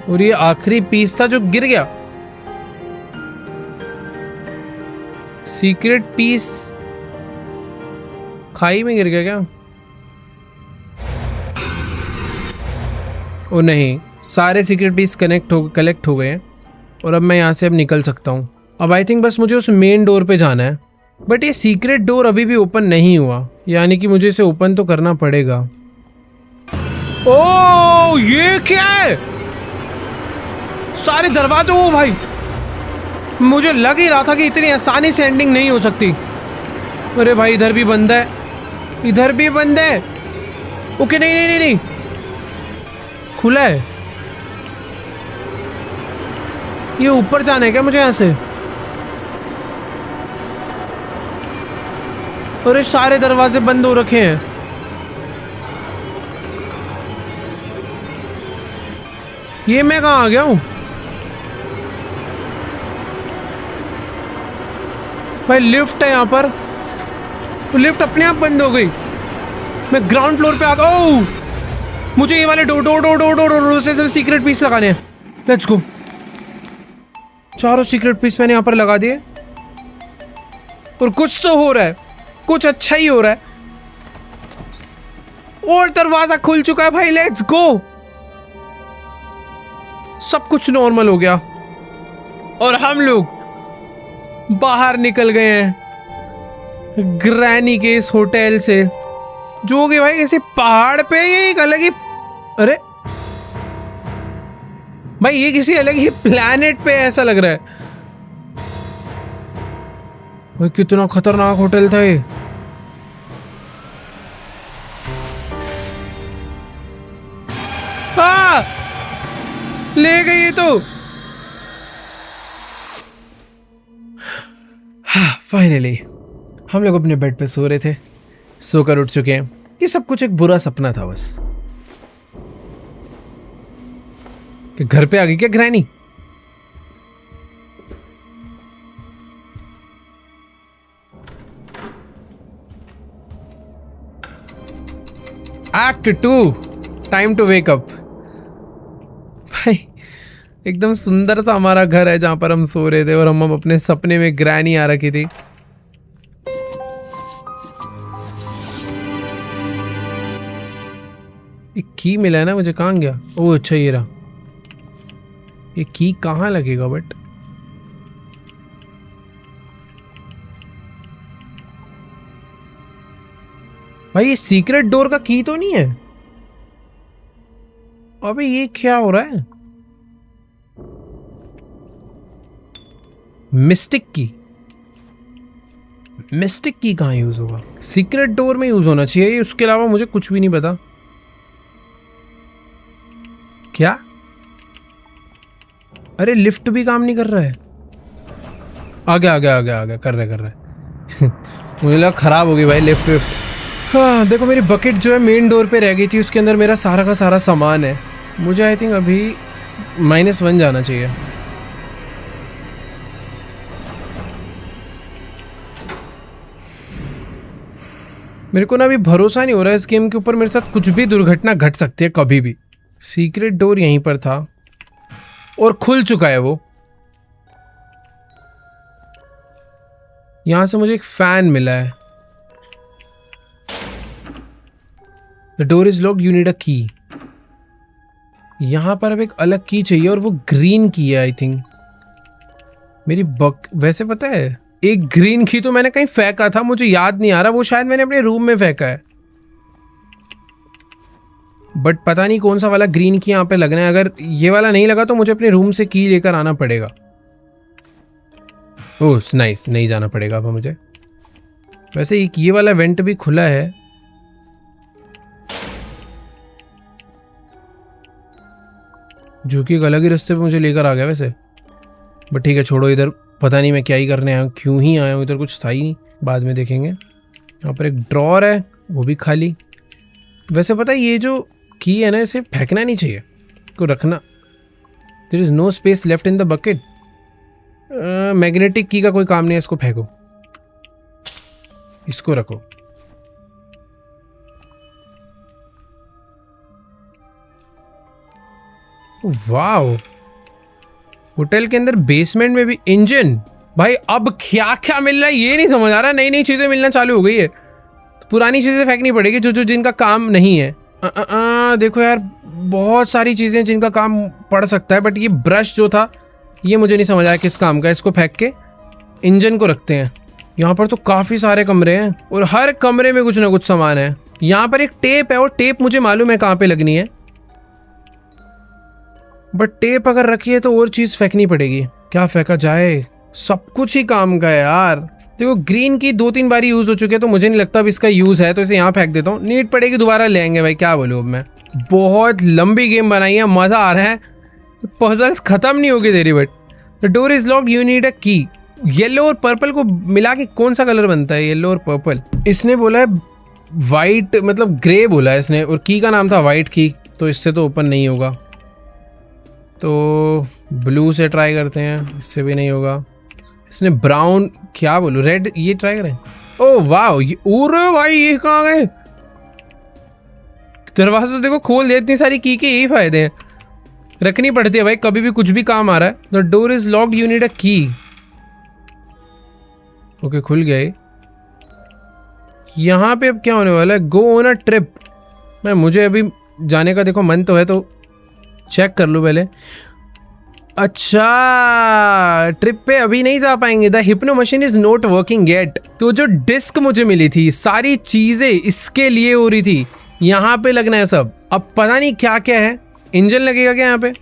और ये आखिरी पीस था जो गिर गया। सीक्रेट पीस खाई में गिर गया क्या? ओ नहीं, सारे सीक्रेट पीस कलेक्ट हो गए हैं और अब मैं यहाँ से अब निकल सकता हूँ। अब आई थिंक बस मुझे उस मेन डोर पे जाना है। बट ये सीक्रेट डोर अभी भी ओपन नहीं हुआ, यानी कि मुझे इसे ओपन तो करना पड़ेगा। ओ ये क्या है? सारे दरवाजे, ओ भाई मुझे लग ही रहा था कि इतनी आसानी से एंडिंग नहीं हो सकती। अरे भाई इधर भी बंद है, इधर भी बंद है। ओके नहीं नहीं नहीं नहीं, खुला है। ये ऊपर जाना है क्या मुझे यहाँ से? अरे सारे दरवाजे बंद हो रखे हैं। ये मैं कहाँ आ गया हूँ भाई? लिफ्ट है यहाँ पर, लिफ्ट अपने आप बंद हो गई। मैं ग्राउंड फ्लोर पे आ गया। ओह मुझे ये वाले डोर से सीक्रेट पीस लगाने हैं। लेट्स गो। चारों सीक्रेट पीस मैंने यहाँ पर लगा दिए और कुछ तो हो रहा है, कुछ अच्छा ही हो रहा है। और दरवाजा खुल चुका है भाई। Let's go. सब कुछ नॉर्मल हो गया और हम लोग बाहर निकल गए हैं ग्रैनी के इस होटल से, जो कि भाई किसी पहाड़ पे, ये एक अलग ही, अरे भाई ये किसी अलग ही प्लैनेट पे ऐसा लग रहा है भाई। कितना खतरनाक होटल था ये। ले गई तो। फाइनली हम लोग अपने बेड पे सो रहे थे, सोकर उठ चुके हैं। ये सब कुछ एक बुरा सपना था बस। कि घर पे आ गई क्या granny? Act 2, time to wake up. भाई एकदम सुंदर सा हमारा घर है जहां पर हम सो रहे थे और हम अपने सपने में ग्रैनी आ रखी थी। एक की मिला है ना मुझे, कहाँ गया? ओह अच्छा ये रहा। ये की कहाँ लगेगा बट? भाई ये सीक्रेट डोर का की तो नहीं है? अबे ये क्या हो रहा है? मिस्टिक की। मिस्टिक की कहाँ यूज होगा? सीक्रेट डोर में यूज होना चाहिए, उसके अलावा मुझे कुछ भी नहीं पता। क्या? अरे लिफ्ट भी काम नहीं कर रहा है। आ गया कर रहे मुझे लगा खराब हो गई भाई लिफ्ट विफ्ट। हाँ देखो, मेरी बकेट जो है मेन डोर पे रह गई थी, उसके अंदर मेरा सारा का सारा सामान है। मुझे आई थिंक अभी -1 जाना चाहिए। मेरे को ना अभी भरोसा नहीं हो रहा है इस गेम के ऊपर, मेरे साथ कुछ भी दुर्घटना घट सकती है कभी भी। सीक्रेट डोर यहीं पर था और खुल चुका है वो। यहां से मुझे एक फैन मिला है। The door is locked, you need अ की। यहां पर अब एक अलग की चाहिए और वो ग्रीन की है आई थिंक। मेरी वैसे पता है, एक ग्रीन की तो मैंने कहीं फेंका था, मुझे याद नहीं आ रहा, वो शायद मैंने अपने रूम में फेंका है, बट पता नहीं कौन सा वाला ग्रीन की यहाँ पे लगना है। अगर ये वाला नहीं लगा तो मुझे अपने रूम से की लेकर आना पड़ेगा। ओह नाइस, नहीं जाना पड़ेगा अब मुझे। वैसे एक ये वाला वेंट भी खुला है। जो कि एक अलग ही रास्ते पे मुझे लेकर आ गया वैसे, बट ठीक है छोड़ो, इधर पता नहीं मैं क्या ही करने आया हूँ, क्यों ही आया हूँ, इधर कुछ था ही नहीं, बाद में देखेंगे। यहाँ पर एक ड्रॉर है, वो भी खाली। वैसे पता है ये जो की है ना, इसे फेंकना नहीं चाहिए, इसको रखना। There is no space left in the bucket. Magnetic की का कोई काम नहीं है, इसको फेंको, इसको रखो। वाओ, होटल के अंदर बेसमेंट में भी इंजन। भाई अब क्या क्या मिल रहा है ये नहीं समझ आ रहा, नई नई चीजें मिलना चालू हो गई है। पुरानी चीजें फेंकनी पड़ेगी जो जिनका काम नहीं है। देखो यार, बहुत सारी चीजें जिनका काम पड़ सकता है, बट ये ब्रश जो था ये मुझे नहीं समझ आया किस काम का। इसको फेंक के इंजन को रखते हैं। यहाँ पर तो काफी सारे कमरे हैं और हर कमरे में कुछ ना कुछ सामान है। यहाँ पर एक टेप है और टेप मुझे मालूम है कहाँ पे लगनी है, बट टेप अगर रखी है तो और चीज फेंकनी पड़ेगी। क्या फेंका जाए? सब कुछ ही काम का है यार। देखो ग्रीन की 2-3 बारी यूज हो चुके हैं तो मुझे नहीं लगता अब इसका यूज है, तो इसे यहाँ फेंक देता हूँ। नीड पड़ेगी दोबारा लेंगे भाई, क्या बोलूँ अब मैं। बहुत लंबी गेम बनाई है, मजा आ रहा है, पजल्स खत्म नहीं होगी तेरी। But the door is locked, you need अ की। येलो और पर्पल को मिला के कौन सा कलर बनता है? येलो और पर्पल। इसने बोला है वाइट, मतलब ग्रे बोला है इसने, और की का नाम था वाइट की, तो इससे तो ओपन नहीं होगा। तो ब्लू से ट्राई करते हैं, इससे भी नहीं होगा। इसने ब्राउन, क्या बोलूं, रेड, ये ट्राई करें। ओह वाह, ये ओरे भाई ये कहाँ गए? दरवाजा तो देखो खोल दिया। इतनी सारी की के यही फायदे हैं, रखनी पड़ती है भाई, कभी भी कुछ भी काम आ रहा है। The door is locked, you need अ की। ओके खुल गया ये। यहाँ पे अब क्या होने वाला है? Go on a trip. मैं मुझे अभी जाने का देखो मन तो है, तो चेक कर लो पहले। अच्छा, ट्रिप पे अभी नहीं जा पाएंगे। The hypno machine is not working yet. तो जो डिस्क मुझे मिली थी, सारी चीजें इसके लिए हो रही थी, यहाँ पे लगना है सब। अब पता नहीं क्या क्या है। इंजन लगेगा क्या यहाँ पे?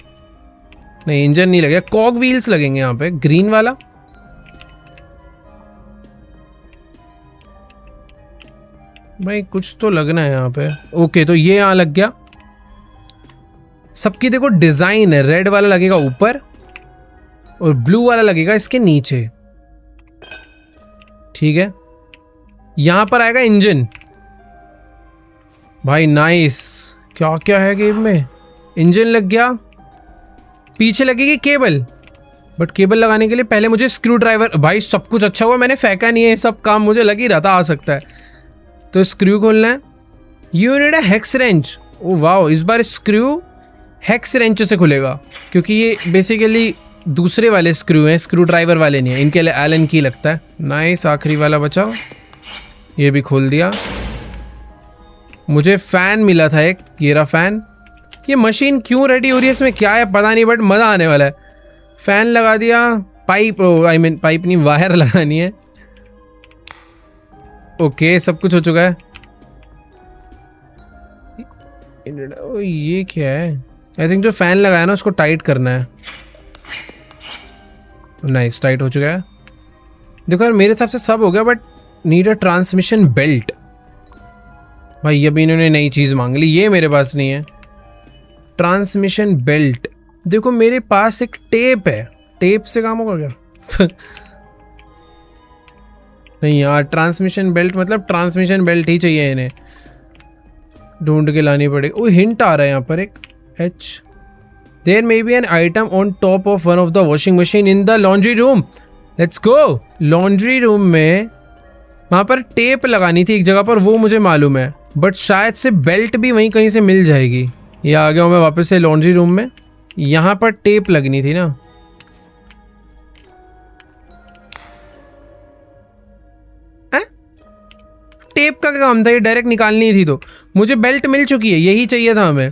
नहीं, इंजन नहीं लगेगा, कॉग व्हील्स लगेंगे यहाँ पे, ग्रीन वाला। भाई कुछ तो लगना है यहाँ पे। ओके, तो ये यहाँ लग गया। सबकी देखो डिजाइन है, रेड वाला लगेगा ऊपर और ब्लू वाला लगेगा इसके नीचे। ठीक है, यहां पर आएगा इंजन। भाई नाइस, क्या क्या है गेम में। इंजन लग गया, पीछे लगेगी केबल, बट केबल लगाने के लिए पहले मुझे स्क्रू ड्राइवर। भाई सब कुछ अच्छा हुआ मैंने फेंका नहीं है, सब काम मुझे लग ही रहा था आ सकता है। तो स्क्रू खोलना है। You need a hex wrench. Oh wow, इस बार स्क्रू हेक्स रेंच से खुलेगा, क्योंकि ये बेसिकली दूसरे वाले स्क्रू हैं, स्क्रू ड्राइवर वाले नहीं है, इनके लिए एलन की लगता है। नाइस, आखिरी वाला बचा, ये भी खोल दिया। मुझे फैन मिला था एक, ये रहा फैन। ये मशीन क्यों रेडी हो रही है, इसमें क्या है पता नहीं, बट मज़ा आने वाला है। फैन लगा दिया। पाइप, आई मीन पाइप नहीं, वायर लगानी है। ओके, सब कुछ हो चुका है। ओ, ये क्या है? आई थिंक जो फैन लगाया ना उसको टाइट करना है। नाइस, टाइट हो चुका है। देखो यार, मेरे हिसाब से सब हो गया, but need a transmission belt. भाई अभी इन्होंने नई चीज मांग ली, ये मेरे पास नहीं है। ट्रांसमिशन बेल्ट, देखो मेरे पास एक टेप है, टेप से काम होगा क्या? नहीं यार, ट्रांसमिशन बेल्ट मतलब ट्रांसमिशन बेल्ट ही चाहिए इन्हें, ढूंढ के लानी पड़ेगी। वो हिंट आ रहा है यहाँ पर एक एच, there may be an item on top of one of the washing machine in the laundry room. Let's go. Laundry room में वहाँ पर टेप लगानी थी एक जगह पर, वो मुझे मालूम है, बट शायद से बेल्ट भी वहीं कहीं से मिल जाएगी। ये आ गया हूँ मैं वापस से लॉन्ड्री रूम में, यहाँ पर टेप लगनी थी ना। टेप का काम था ये, डायरेक्ट निकालनी थी, तो मुझे बेल्ट मिल चुकी है, यही चाहिए था हमें।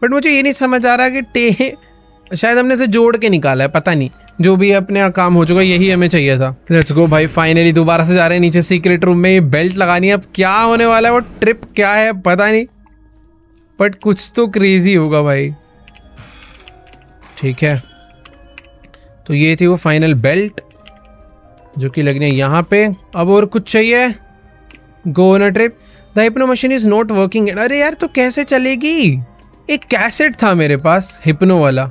बट मुझे ये नहीं समझ आ रहा कि टेप शायद हमने इसे जोड़ के निकाला है, पता नहीं, जो भी अपने काम हो चुका, यही हमें चाहिए था। लेट्स गो भाई, फाइनली दोबारा से जा रहे हैं नीचे सीक्रेट रूम में। ये बेल्ट लगानी है, अब क्या होने वाला है, वो ट्रिप क्या है पता नहीं, बट कुछ तो क्रेजी होगा भाई। ठीक है, तो ये थी वो फाइनल बेल्ट जो कि लगनी है यहाँ पे। अब और कुछ चाहिए? Go on a trip, the hypno machine is not working. अरे यार, तो कैसे चलेगी? एक कैसेट था मेरे पास हिप्नो वाला,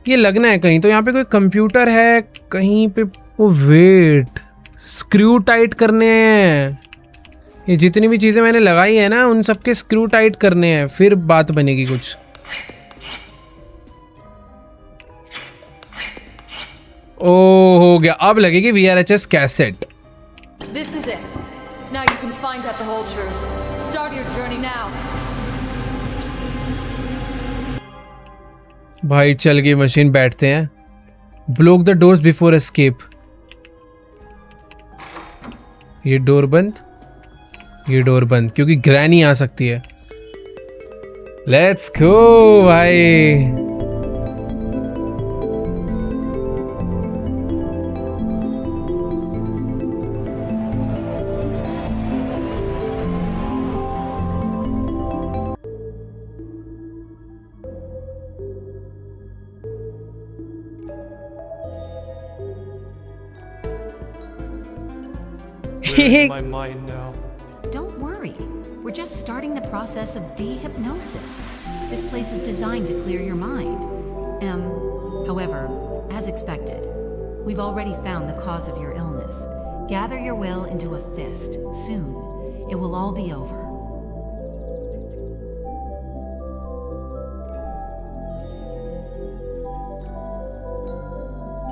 ये लगना है कहीं। तो यहाँ पे कोई कंप्यूटर है कहीं पे। ओ वेट, स्क्रू टाइट करने हैं। ये जितनी भी चीज़ें मैंने लगाई है ना, उन सबके स्क्रू टाइट करने हैं, फिर बात बनेगी कुछ। ओ हो गया, अब लगेगी VRHS cassette. This is it. Now you can find out the whole truth. Start your journey now. भाई चल गई मशीन, बैठते हैं। Block the doors before escape. ये डोर बंद, ये डोर बंद, क्योंकि ग्रैनी आ सकती है। लेट्स गो भाई। Where's my mind now? Don't worry. We're just starting the process of dehypnosis. This place is designed to clear your mind. However, as expected, we've already found the cause of your illness. Gather your will into a fist. Soon, it will all be over.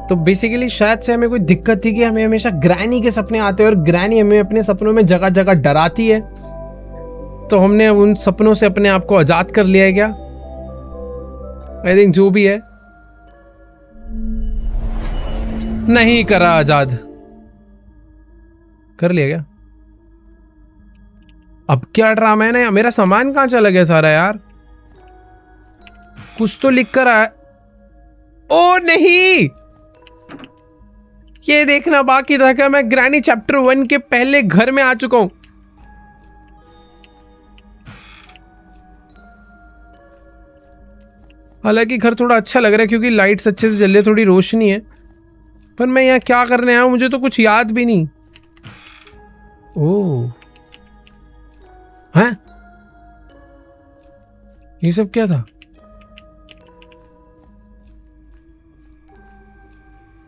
तो बेसिकली शायद से हमें कोई दिक्कत थी कि हमें हमेशा ग्रैनी के सपने आते हैं और ग्रैनी हमें अपने सपनों में जगह जगह डराती है। तो हमने उन सपनों से अपने आप को आजाद कर लिया है क्या? आई थिंक जो भी है, नहीं करा आजाद, कर लिया क्या? अब क्या ड्रामा है ना, मेरा सामान कहां चला गया सारा यार? कुछ तो लिख कर आया। ओ नहीं, ये देखना बाकी था कि मैं ग्रैनी चैप्टर 1 के पहले घर में आ चुका हूं। हालांकि घर थोड़ा अच्छा लग रहा है क्योंकि लाइट्स अच्छे से जल रही है, थोड़ी रोशनी है, पर मैं यहाँ क्या करने आया हूं मुझे तो कुछ याद भी नहीं। ओह हैं, ये सब क्या था?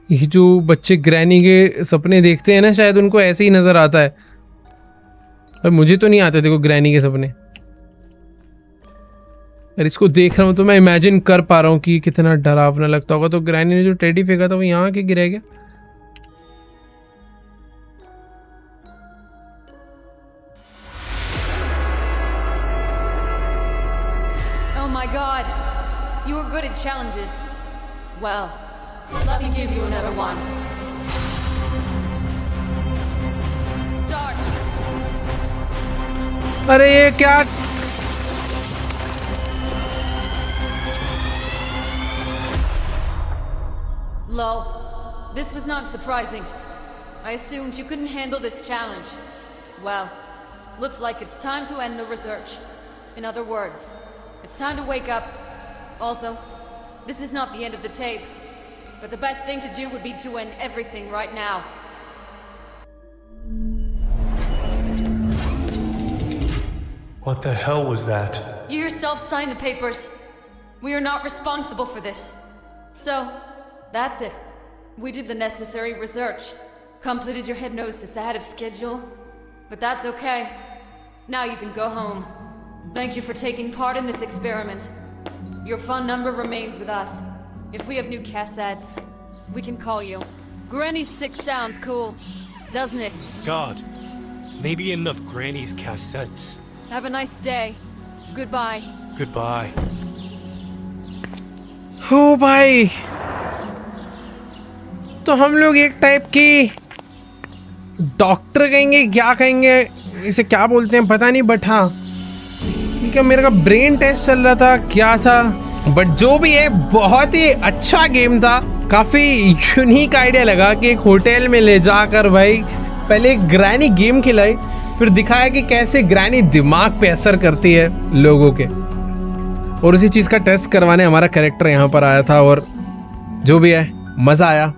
ये जो बच्चे ग्रैनी के सपने देखते हैं ना, शायद उनको ऐसे ही नजर आता है, पर मुझे तो नहीं आते देखो ग्रैनी के सपने। और इसको देख रहा हूं तो मैं इमेजिन कर पा रहा हूं कि कितना डरावना लगता होगा। तो ग्रैनी ने जो टेडी फेंका था वो यहाँ के गिरा गया। Oh my god. You were good at challenges. Well, let me give you another one. Start. अरे ये क्या? Lol. This was not surprising. I assumed you couldn't handle this challenge. Well, looks like it's time to end the research. In other words, it's time to wake up. Although, this is not the end of the tape. But the best thing to do would be to end everything right now. What the hell was that? You yourself signed the papers. We are not responsible for this. So, that's it. We did the necessary research. Completed your hypnosis ahead of schedule. But that's okay. Now you can go home. Thank you for taking part in this experiment. Your phone number remains with us. If we have new cassettes, we can call you. Granny 6 sounds cool, doesn't it? God, maybe enough Granny's cassettes. Have a nice day. Goodbye. Goodbye. हो भाई, तो हम लोग एक टाइप की डॉक्टर कहेंगे, क्या कहेंगे इसे, क्या बोलते हैं पता नहीं, बट हाँ ठीक है, मेरा का ब्रेन टेस्ट चल रहा था, क्या था, बट जो भी है बहुत ही अच्छा गेम था। काफी यूनिक आइडिया लगा कि एक होटल में ले जाकर भाई पहले एक ग्रैनी गेम खिलाई, फिर दिखाया कि कैसे ग्रैनी दिमाग पे असर करती है लोगों के, और उसी चीज का टेस्ट करवाने हमारा कैरेक्टर यहाँ पर आया था, और जो भी है मजा आया।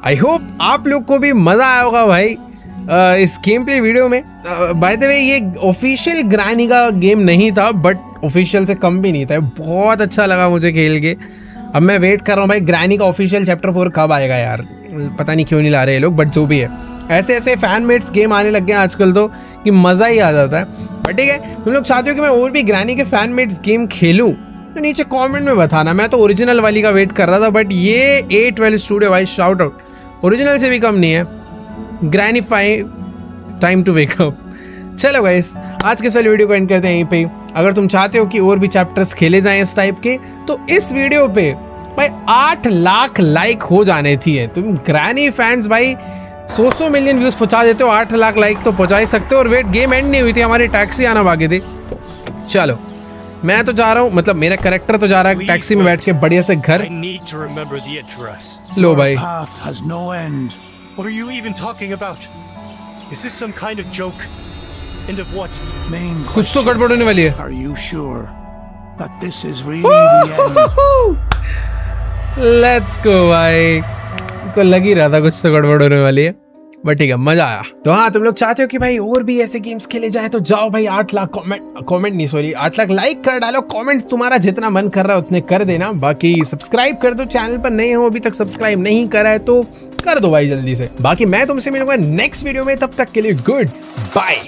आई होप आप लोग को भी मजा आया होगा भाई इस गेम प्ले वीडियो में। बाय द वे ये ऑफिशियल ग्रैनी का गेम नहीं था, बट ऑफिशियल से कम भी नहीं था, बहुत अच्छा लगा मुझे खेल के। अब मैं वेट कर रहा हूँ भाई ग्रैनी का ऑफिशियल चैप्टर 4 कब आएगा यार, पता नहीं क्यों नहीं ला रहे ये लोग, बट जो भी है ऐसे ऐसे फैन मेड्स गेम आने लग गए आजकल तो कि मज़ा ही आ जाता है। बट ठीक है, तुम लोग चाहते हो कि मैं और भी ग्रैनी के फैन मेड्स गेम खेलूँ तो नीचे कमेंट में बताना। मैं तो ओरिजिनल वाली का वेट कर रहा था, बट ये A12 स्टूडियो भाई शाउट आउट, ओरिजिनल से भी कम नहीं है। Granny 5 time to wake up. चलो गाइस, आज के सारे वीडियो को एंड करते हैं यहीं पे। अगर तुम चाहते हो कि और भी चैप्टर्स खेले जाएं इस टाइप के, तो इस वीडियो पे भाई 8 लाख लाइक हो जाने चाहिए। तुम ग्रैनी फैंस भाई 100 मिलियन व्यूज पहुंचा देते हो, 8 लाख लाइक तो पहुंचा ही सकते हो। और वेट, गेम एंड नहीं हुई थी, हमारी टैक्सी आना बाकी थी। चलो मैं तो जा रहा हूँ, मतलब मेरा कैरेक्टर तो जा रहा है टैक्सी में बैठ के बढ़िया से घर। I need to remember the address. लो भाई, Path has no end. What are you even talking about? Is this some kind of joke? End of what? Main कुछ तो question. गड़बड़ होने वाली है। Are you sure that this is really the end? Let's go भाई, को लग ही रहा था कुछ तो गड़बड़ होने वाली है, बट ठीक है मजा आया। तो हाँ, तुम लोग चाहते हो कि भाई और भी ऐसे गेम्स खेले जाए तो जाओ भाई 8 लाख कमेंट नहीं सॉरी 8 लाख लाइक कर डालो। कमेंट्स तुम्हारा जितना मन कर रहा है उतने कर देना। बाकी सब्सक्राइब कर दो, चैनल पर नए हो अभी तक सब्सक्राइब नहीं करा है तो कर दो भाई जल्दी से। बाकी मैं तुमसे मिलूंगा नेक्स्ट वीडियो में, तब तक के लिए गुड बाय।